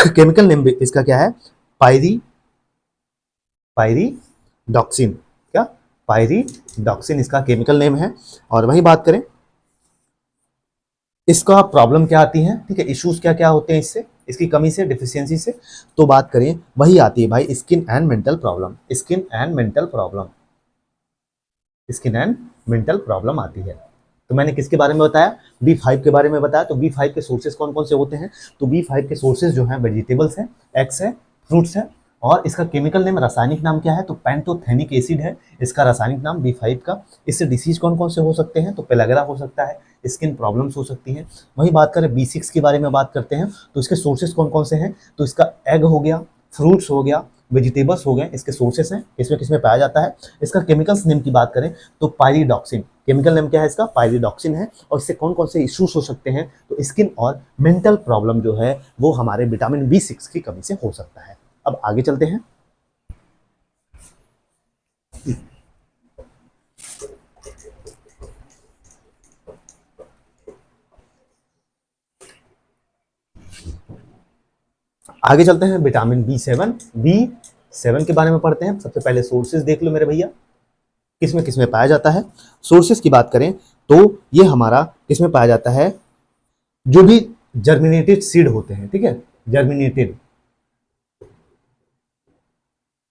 केमिकल नेम इसका क्या है, पायरीडॉक्सिन। क्या, पायरीडॉक्सिन इसका केमिकल नेम है। और वही बात करें, इसका प्रॉब्लम क्या आती है, ठीक है, इश्यूज क्या क्या होते हैं इससे, इसकी कमी से, डिफिशियंसी से, तो बात करें वही आती है भाई, skin and mental problem, skin and mental problem आती है। तो मैंने किसके बारे में बताया, B5 के बारे में बताया। तो B5 के सोर्सेज कौन कौन से होते हैं, तो B5 के सोर्सेज जो हैं वेजिटेबल्स हैं, एग्स है, फ्रूट्स है। और इसका केमिकल नेम, रासायनिक नाम क्या है, तो पैंटोथेनिक एसिड है इसका रासायनिक नाम B5 का। इससे डिसीज कौन कौन से हो सकते हैं, तो पेलाग्रा हो सकता है, स्किन प्रॉब्लम्स हो सकती हैं। वहीं बात करें B6 के बारे में बात करते हैं, तो इसके सोर्सेज कौन कौन से हैं, तो इसका एग हो गया, फ्रूट्स हो गया, वेजिटेबल्स हो गए, इसके सोर्सेस हैं। इसमें किसमें पाया जाता है, इसका केमिकल्स नेम की बात करें तो पायरीडॉक्सिन, केमिकल नेम क्या है इसका, पायरीडॉक्सिन है। और इससे कौन कौन से इश्यूज हो सकते हैं, तो स्किन और मेंटल प्रॉब्लम जो है वो हमारे विटामिन B6 की कमी से हो सकता है। अब आगे चलते हैं। आगे चलते हैं, विटामिन B7 के बारे में पढ़ते हैं। सबसे पहले सोर्सेज देख लो मेरे भैया, किसमें किसमें पाया जाता है। सोर्सेज की बात करें तो ये हमारा किसमें पाया जाता है, जो भी जर्मिनेटेड सीड होते हैं, ठीक है,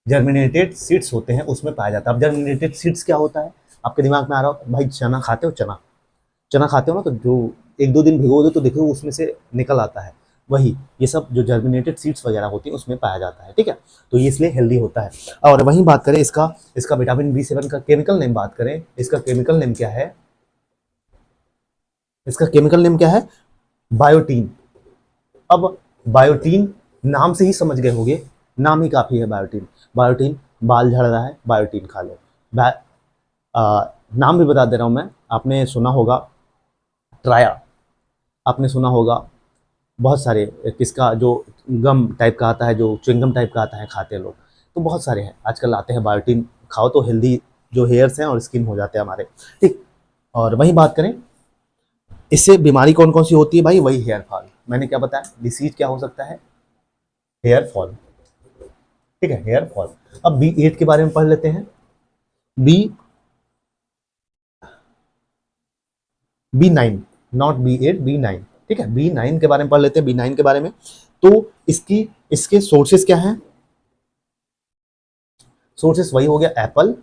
जर्मिनेटेड सीड्स होते हैं उसमें पाया जाता है। अब जर्मिनेटेड सीड्स क्या होता है, आपके दिमाग में आ रहा हो, भाई चना खाते हो, चना खाते हो ना, तो जो एक दो दिन भिगो दो तो देखो उसमें से निकल आता है, वही ये सब जो जर्मिनेटेड सीड्स वगैरह होती हैं उसमें पाया जाता है। ठीक है, तो ये इसलिए हेल्दी होता है। और वहीं बात करें इसका इसका विटामिन B7 का केमिकल नेम बात करें, इसका केमिकल नेम क्या है, इसका केमिकल नेम क्या है, बायोटीन। अब बायोटीन नाम से ही समझ गए होंगे, नाम ही काफ़ी है बायोटीन। बायोटीन, बाल झड़ रहा है, बायोटीन खा लो। नाम भी बता दे रहा हूँ मैं, आपने सुना होगा ट्राया, आपने सुना होगा बहुत सारे, किसका जो गम टाइप का आता है, जो च्युइंगम टाइप का आता है, खाते हैं लोग, तो बहुत सारे हैं आजकल आते हैं। बायोटीन खाओ तो हेल्दी जो हेयर्स हैं और स्किन हो जाते हैं हमारे। ठीक, और वहीं बात करें इससे बीमारी कौन कौन सी होती है भाई? वही हेयर फॉल, मैंने क्या बताया, डिसीज क्या हो सकता है? हेयर फॉल, ठीक है, हेयर फॉल। अब B8 के बारे में पढ़ लेते हैं। B B9, not B8, B9, ठीक है, B9 के बारे में पढ़ लेते हैं, B9 के बारे में। तो इसकी इसके सोर्सेस क्या हैं? सोर्सेस वही हो गया, एप्पल,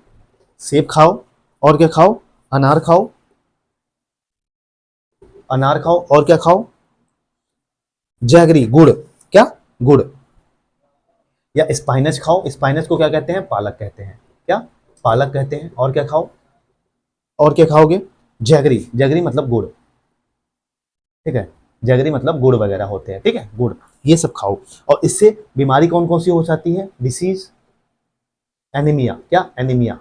सेब खाओ, और क्या खाओ? अनार खाओ, अनार खाओ, और क्या खाओ? जैगरी, गुड़, क्या? गुड़। या स्पाइनच खाओ, स्पाइनच को क्या कहते हैं? पालक कहते हैं, क्या? पालक कहते हैं। और क्या खाओ? और क्या खाओगे? जैगरी, जैगरी मतलब गुड़, ठीक है, जैगरी मतलब गुड़ वगैरह होते हैं, ठीक है, गुड़, ये सब खाओ। और इससे बीमारी कौन कौन सी हो जाती है? डिसीज, एनीमिया, क्या? एनीमिया,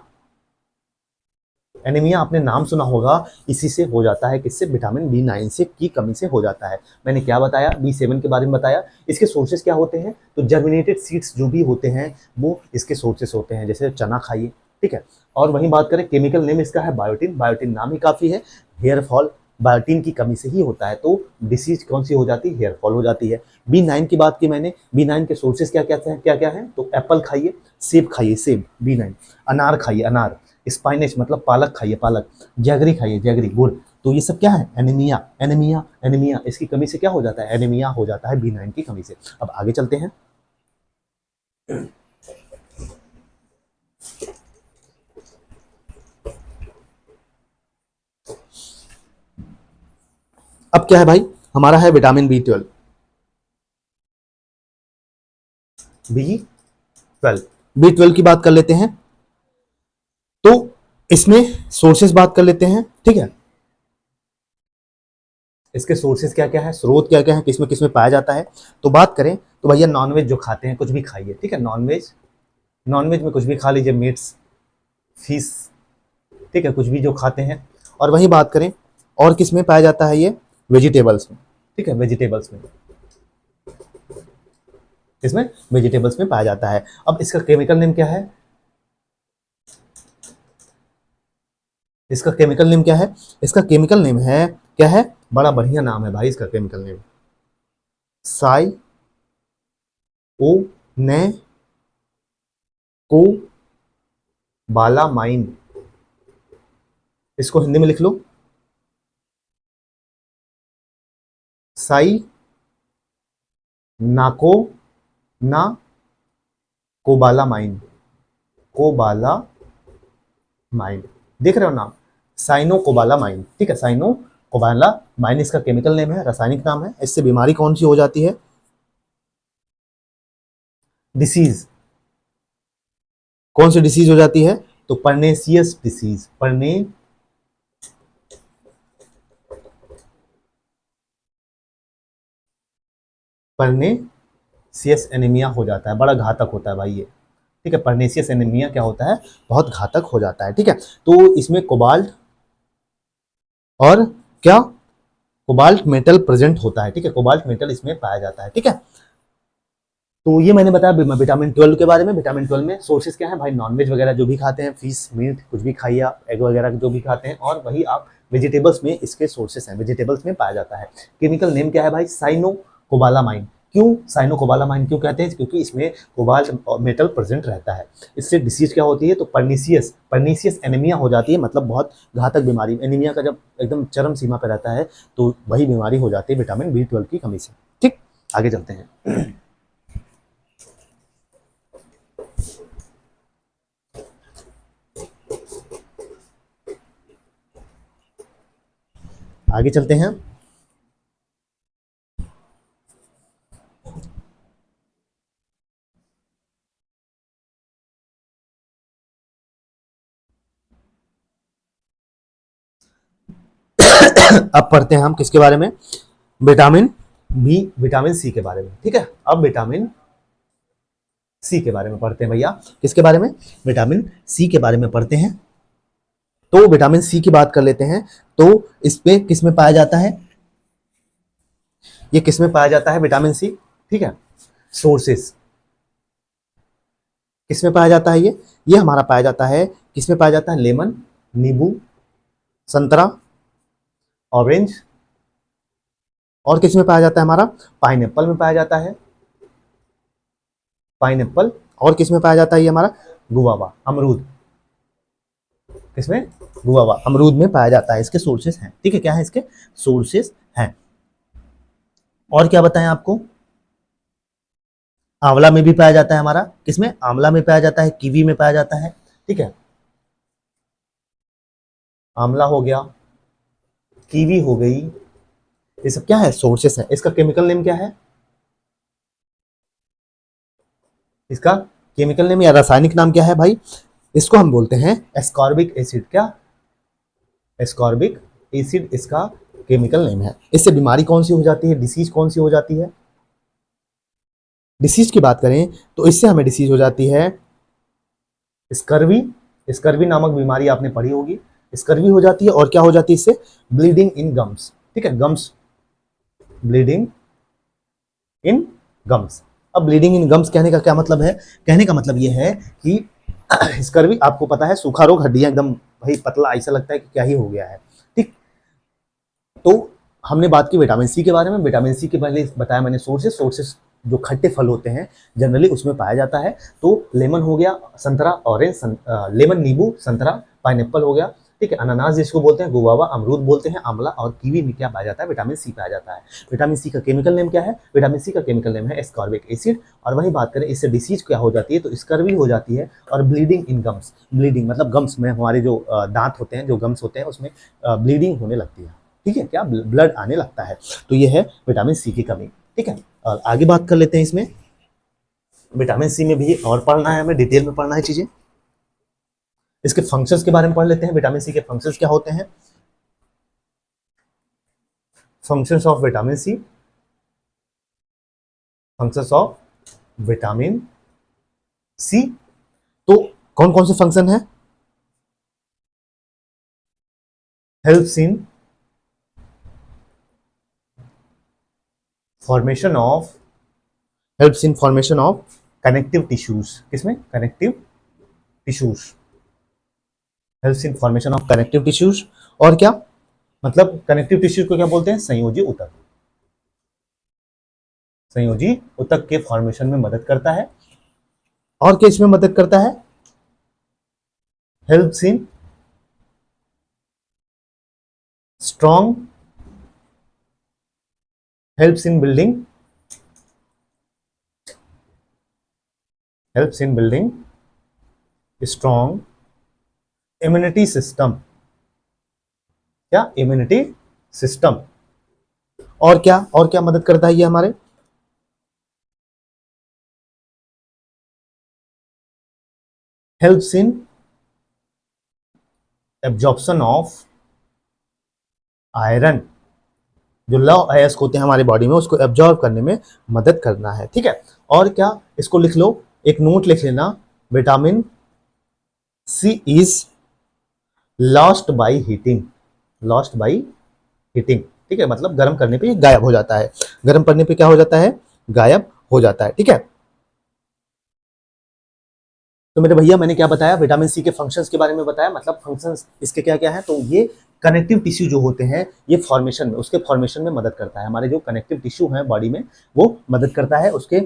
एनीमिया आपने नाम सुना होगा, इसी से हो जाता है, किससे? विटामिन B9 से की कमी से हो जाता है। मैंने क्या बताया? B7 के बारे में बताया। इसके सोर्सेज क्या होते हैं? तो जर्मिनेटेड सीड्स जो भी होते हैं वो इसके सोर्सेस होते हैं, जैसे चना खाइए, ठीक है। और वहीं बात करें, केमिकल नेम इसका है बायोटिन, बायोटिन नाम ही काफ़ी है। हेयर फॉल बायोटिन की कमी से ही होता है, तो डिसीज कौन सी हो जाती है? हेयर फॉल हो जाती है। B9 की बात की मैंने, B9 के सोर्सेज क्या क्या हैं? क्या क्या है? तो एप्पल खाइए, सेब खाइए, सेब B9, अनार खाइए, अनार, स्पाइनच मतलब पालक खाइए, पालक, जैगरी खाइए, जैगरी, गुड़। तो ये सब क्या है? एनीमिया, एनीमिया, एनीमिया, इसकी कमी से क्या हो जाता है? एनीमिया हो जाता है B9 की कमी से। अब आगे चलते हैं। अब क्या है भाई? हमारा है विटामिन B12, B12, B12 की बात कर लेते हैं। तो इसमें सोर्सेस बात कर लेते हैं, ठीक है। इसके सोर्सेज क्या क्या है, स्रोत क्या क्या है, किसमें किसमें पाया जाता है? तो बात करें तो भैया नॉनवेज जो खाते हैं, कुछ भी खाइए, ठीक है, नॉनवेज, नॉनवेज में कुछ भी खा लीजिए, मीट्स, फिश, ठीक है, कुछ भी जो खाते हैं। और वही बात करें, और किस में पाया जाता है ये? वेजिटेबल्स में, ठीक है, वेजिटेबल्स में, इसमें वेजिटेबल्स में पाया जाता है। अब इसका केमिकल नेम क्या है? इसका केमिकल नेम क्या है? इसका केमिकल नेम है, क्या है? बड़ा बढ़िया नाम है भाई इसका केमिकल नेम, साई ओ ने को बालामाइन। इसको हिंदी में लिख लो, साई नाको ना कोबालामाइन, कोबालामाइन, देख रहे हो नाम? साइनो कोबालामाइन, ठीक है, साइनो कोबालामाइन इसका केमिकल नेम है, रासायनिक नाम है। इससे बीमारी कौन सी हो जाती है? डिसीज, कौन सी डिसीज हो जाती है? तो परनेसियस डिसीज, परनेसियस एनीमिया हो जाता है, बड़ा घातक होता है भाई ये, ठीक है, परनेसियस एनीमिया क्या होता है? बहुत घातक हो जाता है, ठीक है। तो इसमें कोबाल्ट और क्या? कोबाल्ट मेटल प्रेजेंट होता है, ठीक है, कोबाल्ट मेटल इसमें पाया जाता है, ठीक है। तो ये मैंने बताया विटामिन 12 के बारे में। विटामिन 12 में सोर्सेज क्या है भाई? नॉनवेज वगैरह जो भी खाते हैं, फिश, मीट, कुछ भी खाइए आप, एग वगैरह जो भी खाते हैं, और वही आप वेजिटेबल्स में इसके सोर्सेस हैं, वेजिटेबल्स में पाया जाता है। केमिकल नेम क्या है भाई? Cyanocobalamin. क्यों साइनो कोबालामाइन क्यों कहते हैं? क्योंकि इसमें कोबाल्ट मेटल प्रेजेंट रहता है। इससे डिसीज क्या होती है? तो परनीसियस, परनीसियस एनीमिया हो जाती है, मतलब बहुत घातक बीमारी। एनीमिया का जब एकदम चरम सीमा पर रहता है तो वही बीमारी हो जाती है विटामिन B12 की कमी से, ठीक। आगे चलते हैं। आगे चलते हैं। अब पढ़ते हैं हम किसके बारे में? विटामिन विटामिन सी के बारे में, ठीक है। अब विटामिन सी के बारे में पढ़ते हैं भैया। किसके बारे में? विटामिन सी के बारे में पढ़ते हैं। तो विटामिन सी की बात कर लेते हैं। तो इसमें किस में पाया जाता है? ये किस में पाया जाता है विटामिन सी, ठीक है। सोर्सेस, किस में पाया जाता है? ये हमारा पाया जाता है, किस में पाया जाता है? लेमन, नींबू, संतरा, ऑरेंज, और किस में पाया जाता है हमारा, पाइनएप्पल में पाया जाता है, पाइनएप्पल। और किस में पाया जाता है ये हमारा, गुआवा, अमरूद, किसमें, गुआवा, अमरूद में पाया जाता है। इसके सोर्सेस हैं, ठीक है, क्या है इसके सोर्सेस हैं। और क्या बताएं आपको, आंवला में भी पाया जाता है हमारा, किसमें, आंवला में पाया जाता है, कीवी में पाया जाता है, ठीक है, आंवला हो गया, कीवी हो गई, ये सब क्या है, सोर्सेस है। इसका केमिकल नेम क्या है, इसका केमिकल नेम या रासायनिक नाम क्या है भाई, इसको हम बोलते हैं एस्कॉर्बिक एसिड। क्या, एस्कॉर्बिक एसिड इसका केमिकल नेम है। इससे बीमारी कौन सी हो जाती है, डिसीज कौन सी हो जाती है, डिसीज की बात करें तो इससे हमें डिसीज हो जाती है स्कर्वी, स्कर्वी नामक बीमारी आपने पढ़ी होगी, स्कर्वी हो जाती है। और क्या हो जाती है इससे, ब्लीडिंग इन गम्स, ठीक है, गम्स, ब्लीडिंग इन गम्स। अब ब्लीडिंग इन गम्स कहने का क्या मतलब है, कहने का मतलब यह है कि स्कर्वी आपको पता है सूखा रोग, हड्डियां एकदम भाई पतला, ऐसा लगता है कि क्या ही हो गया है, ठीक। तो हमने बात की विटामिन सी के बारे में, विटामिन सी के पहले बताया मैंने सोर्सेस, सोर्सेस जो खट्टे फल होते हैं जनरली उसमें पाया जाता है। तो लेमन हो गया, संतरा, ऑरेंज, लेमन नींबू, संतरा, पाइनएप्पल हो गया, ठीक है, अनानास जिसको बोलते हैं, गुआवा, अमरूद बोलते हैं, आंवला और कीवी में क्या पाया जाता है, विटामिन सी पाया जाता है। विटामिन सी का केमिकल नेम क्या है, विटामिन सी का केमिकल नेम है एस्कॉर्बिक एसिड। और वही बात करें इससे डिसीज क्या हो जाती है, तो स्कर्वी हो जाती है और ब्लीडिंग इन गम्स, ब्लीडिंग मतलब गम्स में हमारे जो दांत होते हैं, जो गम्स होते हैं उसमें ब्लीडिंग होने लगती है, ठीक है, क्या ब्लड आने लगता है। तो ये है विटामिन सी की कमी, ठीक है। और आगे बात कर लेते हैं इसमें, विटामिन सी में भी और पढ़ना है हमें, डिटेल में पढ़ना है चीजें। इसके फंक्शंस के बारे में पढ़ लेते हैं, विटामिन सी के फंक्शंस क्या होते हैं, functions of vitamin C, functions of vitamin C. तो कौन कौन से फंक्शन है, helps in formation of, helps in formation of connective tissues, किसमें, connective tissues, helps in formation of connective tissues. और क्या मतलब, कनेक्टिव टिश्यूज को क्या बोलते हैं, संयोजी ऊतक, संयोजी ऊतक के फॉर्मेशन में मदद करता है। और क्या इसमें मदद करता है, helps in strong, helps in building, helps in building strong immunity system, क्या, इम्यूनिटी सिस्टम। और क्या मदद करता है ये हमारे, helps in absorption of iron, जो लौ अयस्क होते हैं हमारे बॉडी में उसको एब्जॉर्ब करने में मदद करना है, ठीक है। और क्या, इसको लिख लो, एक नोट लिख लेना, vitamin C is lost by heating, lost by heating, ठीक है, मतलब गर्म करने पे गायब हो जाता है, गर्म करने पे क्या हो जाता है, गायब हो जाता है, ठीक है। तो मेरे भैया मैंने क्या बताया, विटामिन सी के फंक्शंस के बारे में बताया, मतलब फंक्शंस इसके क्या क्या है, तो ये कनेक्टिव टिश्यू जो होते हैं ये फॉर्मेशन में, उसके फॉर्मेशन में मदद करता है, हमारे जो कनेक्टिव टिश्यू है बॉडी में वो मदद करता है उसके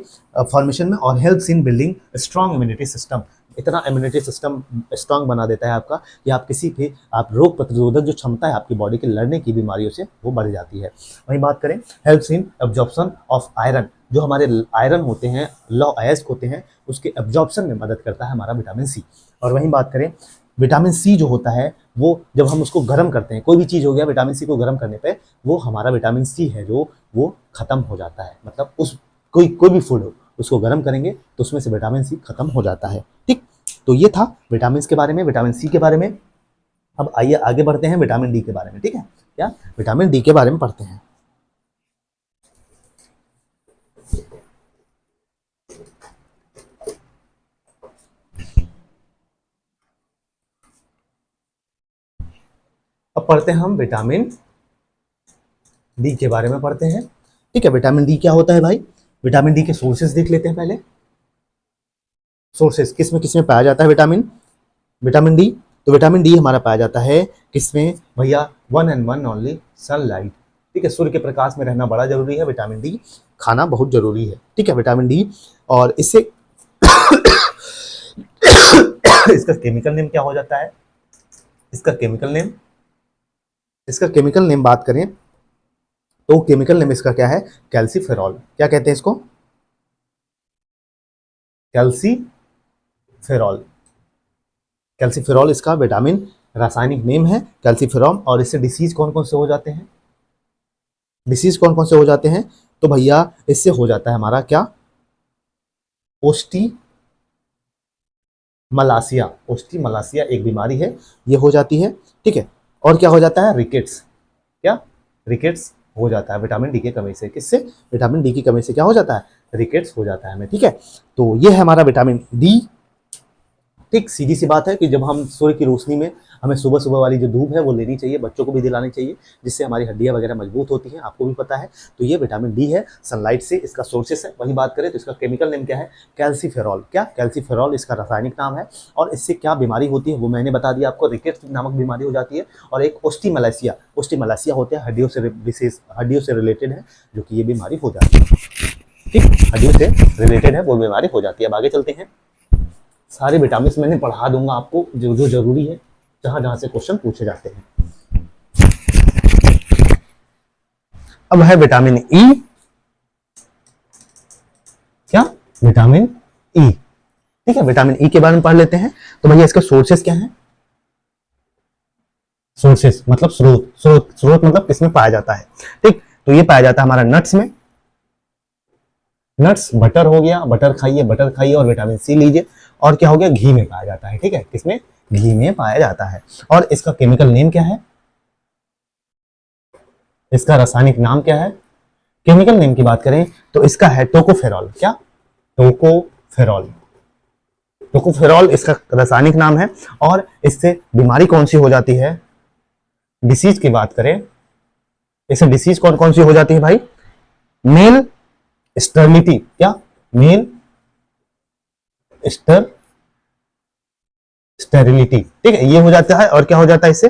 फॉर्मेशन में। और helps in building strong immunity system, इतना इम्यूनिटी सिस्टम स्ट्रांग बना देता है आपका कि आप किसी भी, आप रोग प्रतिरोधक जो क्षमता है आपकी बॉडी के लड़ने की बीमारियों से वो बढ़ जाती है। वहीं बात करें helps in absorption of iron, जो हमारे आयरन होते हैं, लौ अयस्क होते हैं, उसके एब्जॉर्प्शन में मदद करता है हमारा विटामिन सी। और वहीं बात करें विटामिन सी जो होता है वो जब हम उसको गर्म करते हैं, कोई भी चीज़ हो गया, विटामिन सी को गर्म करने पे वो हमारा विटामिन सी है जो वो खत्म हो जाता है, मतलब उस कोई भी फूड हो उसको गर्म करेंगे तो उसमें से विटामिन सी खत्म हो जाता है, ठीक। तो ये था विटामिन के बारे में, विटामिन सी के बारे में। अब आइए आगे बढ़ते हैं विटामिन डी के बारे में, ठीक है, क्या विटामिन डी के बारे में पढ़ते हैं। अब पढ़ते हैं हम विटामिन डी के बारे में पढ़ते हैं, ठीक है। विटामिन डी क्या होता है भाई, विटामिन डी के सोर्सेज देख लेते हैं पहले। सोर्सेज किस में पाया जाता है विटामिन विटामिन डी, तो विटामिन डी हमारा पाया जाता है किसमें भैया, one and one only, sunlight, ठीक है, सूर्य के प्रकाश में रहना बड़ा जरूरी है, विटामिन डी खाना बहुत जरूरी है, ठीक है, विटामिन डी। और इससे इसका केमिकल नेम क्या हो जाता है, इसका केमिकल नेम बात करें तो केमिकल नेम इसका क्या है, कैल्सीफेरॉल। क्या कहते हैं इसको, कैल्सीफेरॉल। कैल्सीफेरॉल इसका विटामिन रासायनिक नेम है, कैल्सीफेरॉल। और इससे डिसीज कौन कौन से हो जाते हैं, डिसीज कौन कौन से हो जाते हैं, तो भैया इससे हो जाता है हमारा क्या, ओस्टिमलासिया। ओस्टिमलासिया एक बीमारी है, ये हो जाती है, ठीक है। और क्या हो जाता है, रिकेट्स। क्या, रिकेट्स हो जाता है विटामिन डी की कमी से। किससे, विटामिन डी की कमी से क्या हो जाता है, रिकेट्स हो जाता है हमें, ठीक है। तो ये है हमारा विटामिन डी। ठीक, सीधी सी बात है कि जब हम सूर्य की रोशनी में, हमें सुबह सुबह वाली जो धूप है वो लेनी चाहिए, बच्चों को भी दिलानी चाहिए, जिससे हमारी हड्डियां वगैरह मजबूत होती हैं, आपको भी पता है। तो ये विटामिन डी है, सनलाइट से इसका सोर्सेस है। वही बात करें तो इसका केमिकल नेम क्या है, कैल्सीफेरॉल। क्या, कैल्सीफेरॉल इसका रासायनिक नाम है। और इससे क्या बीमारी होती है वो मैंने बता दिया आपको, रिकेट्स नामक बीमारी हो जाती है। और एक ओस्टिमलासिया, ओस्टिमलासिया होता है, हड्डियों से विशेष, हड्डियों से रिलेटेड है, जो कि ये बीमारी हो जाती है। ठीक, हड्डियों से रिलेटेड है वो बीमारी हो जाती है। अब आगे चलते हैं, सारे विटामिन मैंने पढ़ा दूंगा आपको, जो जो जरूरी है, जहां जहां से क्वेश्चन पूछे जाते हैं। अब है विटामिन ई। क्या, विटामिन ई, ठीक है। विटामिन ई के बारे में पढ़ लेते हैं। तो भैया इसके सोर्सेस क्या हैं, सोर्सेस मतलब स्रोत, स्रोत मतलब किसमें पाया जाता है, ठीक। तो ये पाया जाता है हमारा नट्स में, नट्स, बटर हो गया, बटर खाइए, बटर खाइए, और विटामिन सी लीजिए। और क्या हो गया, घी में पाया जाता है, ठीक है, किसमें, घी में पाया जाता है। और इसका केमिकल नेम क्या है, इसका रासायनिक नाम क्या है, केमिकल नेम की बात करें तो इसका है टोकोफेरॉल। क्या, टोकोफेरॉल। टोकोफेरॉल इसका रासायनिक नाम है। और इससे बीमारी कौन सी हो जाती है, डिसीज की बात करें, इससे डिसीज कौन कौन सी हो जाती है भाई, मेल स्टर्लिटी। क्या, मेल स्टेरिलिटी, ठीक है, ये हो जाता है। और क्या हो जाता है, इससे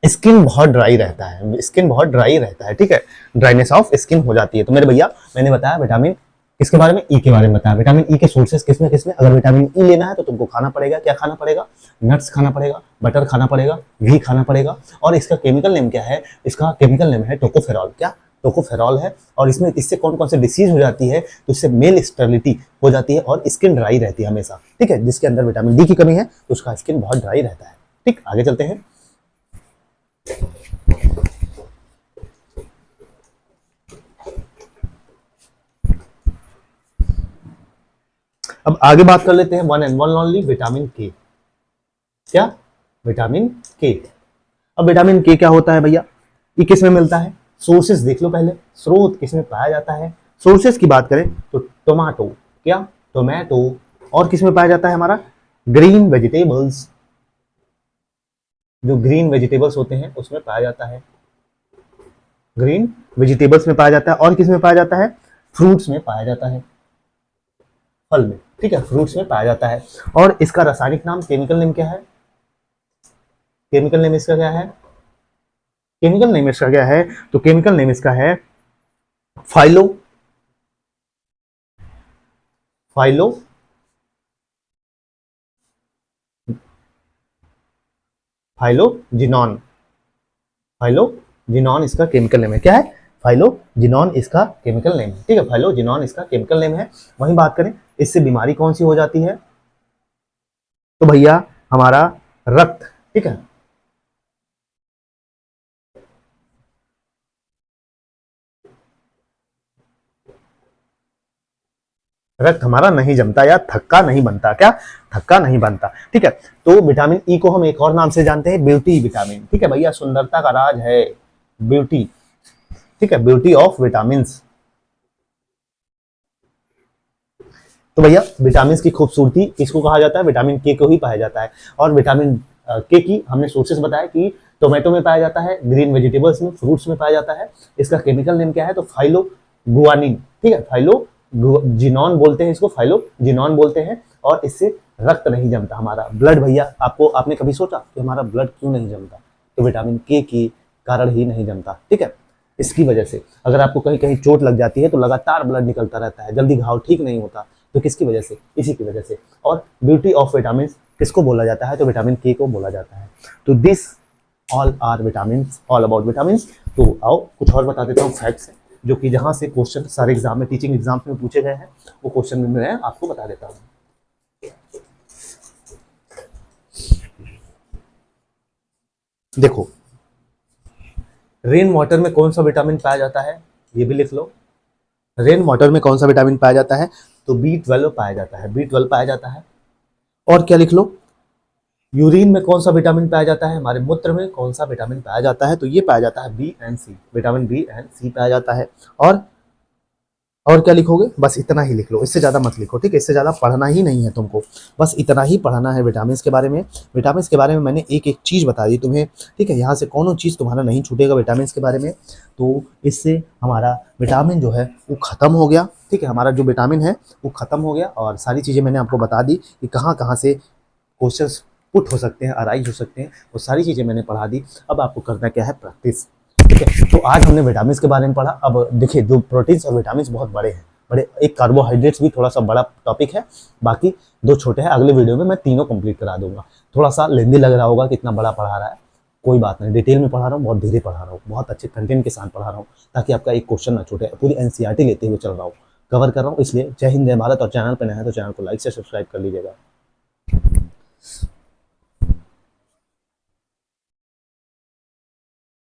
स्किन बहुत ड्राई रहता है, स्किन बहुत ड्राई रहता है, ठीक है, ड्राइनेस ऑफ स्किन हो जाती है। तो मेरे भैया मैंने बताया विटामिन किसके बारे में, ई के बारे में बताया। विटामिन ई के सोर्सेस किसमें किसमें, अगर विटामिन ई लेना है तो तुमको खाना पड़ेगा, क्या खाना पड़ेगा, नट्स खाना पड़ेगा, बटर खाना पड़ेगा, घी खाना पड़ेगा। और इसका केमिकल नेम क्या है, इसका केमिकल नेम है टोकोफेरॉल। क्या, टोकोफेरॉल है। और इसमें इससे कौन कौन से डिसीज हो जाती है, तो इससे मेल स्टेरिलिटी हो जाती है और स्किन ड्राई रहती है हमेशा, ठीक है। जिसके अंदर विटामिन डी की कमी है तो उसका स्किन बहुत ड्राई रहता है, ठीक। आगे चलते हैं, अब आगे बात कर लेते हैं one and one only, vitamin के। क्या, विटामिन के। अब विटामिन के क्या होता है भैया, ये किस में मिलता है, सोर्सेस देख लो पहले, स्रोत किस में पाया जाता है। सोर्सेस की बात करें तो टोमेटो। क्या, टोमेटो। और किस में पाया जाता है हमारा, ग्रीन वेजिटेबल्स, जो ग्रीन वेजिटेबल्स होते हैं उसमें पाया जाता है, ग्रीन वेजिटेबल्स में पाया जाता है। और किस में पाया जाता है, फ्रूट्स में पाया जाता है, फल में, ठीक है, फ्रूट्स में पाया जाता है। और इसका रासायनिक नाम, केमिकल नेम क्या है, केमिकल नेम इसका क्या है, केमिकल नेम इसका क्या है, तो केमिकल नेम इसका है फाइलो, फाइलो फाइलोजिनॉन, फाइलोजिनॉन इसका केमिकल नेम है। क्या है, फाइलोजिनॉन इसका केमिकल नेम है, ठीक है, फाइलोजिनॉन इसका केमिकल नेम है। वहीं बात करें इससे बीमारी कौन सी हो जाती है, तो भैया हमारा रक्त, ठीक है, रक्त हमारा नहीं जमता या थक्का नहीं बनता। क्या, थक्का नहीं बनता, ठीक है। तो विटामिन ई को हम एक और नाम से जानते हैं, ब्यूटी विटामिन, ठीक है भैया, सुंदरता का राज है ब्यूटी, ठीक है, ब्यूटी ऑफ विटामिन। तो भैया विटामिन की खूबसूरती किसको कहा जाता है, विटामिन के को ही पाया जाता है। और विटामिन के की हमने सोर्सेस बताया कि टोमेटो में पाया जाता है, ग्रीन वेजिटेबल्स में, फ्रूट्स में पाया जाता है। इसका केमिकल नेम क्या है, तो फाइलोगुआनिन, ठीक है, फाइलोजिनॉन बोलते हैं इसको, फाइलोजिनॉन बोलते हैं। और इससे रक्त नहीं जमता हमारा, ब्लड भैया, आपने कभी सोचा कि हमारा ब्लड क्यों नहीं जमता, तो विटामिन के की कारण ही नहीं जमता, ठीक है। इसकी वजह से अगर आपको कहीं कहीं चोट लग जाती है तो लगातार ब्लड निकलता रहता है, जल्दी घाव ठीक नहीं होता, तो किसकी वजह से, इसी की वजह से। और ब्यूटी ऑफ विटामिन किसको बोला जाता है, तो विटामिन के को बोला जाता है। तो this all are vitamin, all about vitamin. तो आओ कुछ और बता देता हूँ फैक्ट्स जो कि जहाँ से क्वेश्चन सारे एग्जाम में, टीचिंग एग्जाम में पूछे गए हैं, वो क्वेश्चन में मैं आपको बता देता हूँ। देखो, रेन वाटर में कौन सा विटामिन पाया जाता है, ये भी लिख लो। रेन वाटर में कौन सा विटामिन पाया जाता है, तो B12 पाया जाता है, B12 पाया जाता है। और क्या लिख लो, यूरिन में कौन सा विटामिन पाया जाता है, हमारे मूत्र में कौन सा विटामिन पाया जाता है, तो ये पाया जाता है B and C, vitamin B and C पाया जाता है। और क्या लिखोगे, बस इतना ही लिख लो, इससे ज़्यादा मत लिखो, ठीक है। इससे ज़्यादा पढ़ना ही नहीं है तुमको, बस इतना ही पढ़ना है विटामिन के बारे में। विटामिन के बारे में मैंने एक एक चीज़ बता दी तुम्हें, ठीक है। यहाँ से कौन चीज़ तुम्हारा नहीं छूटेगा विटामिन के बारे में। तो इससे हमारा विटामिन जो है वो ख़त्म हो गया, ठीक है। हमारा जो विटामिन है वो ख़त्म हो गया, और सारी चीज़ें मैंने आपको बता दी कि कहाँ कहाँ से क्वेश्चन पुट हो सकते हैं, अराइज हो सकते हैं, वो सारी चीज़ें मैंने पढ़ा दी। अब आपको करना क्या है, प्रैक्टिस, ठीक है। तो आज हमने विटामिन के बारे में पढ़ा। अब देखिए, जो प्रोटीन्स और विटामिन बहुत बड़े हैं, बड़े, एक कार्बोहाइड्रेट्स भी थोड़ा सा बड़ा टॉपिक है, बाकी दो छोटे हैं। अगले वीडियो में मैं तीनों कंप्लीट करा दूंगा। थोड़ा सा लेंदी लग रहा होगा, कितना बड़ा पढ़ा रहा है, कोई बात नहीं, डिटेल में पढ़ा रहा हूँ, बहुत धीरे पढ़ा रहा हूँ, बहुत अच्छे कंटेंट के साथ पढ़ा रहा हूँ, ताकि आपका एक क्वेश्चन ना छूटे। पूरी एनसीईआरटी लेते हुए चल रहा हूँ, कवर कर रहा हूँ, इसलिए जय हिंद जय भारत। और चैनल पर नया है तो चैनल को लाइक से सब्सक्राइब कर लीजिएगा।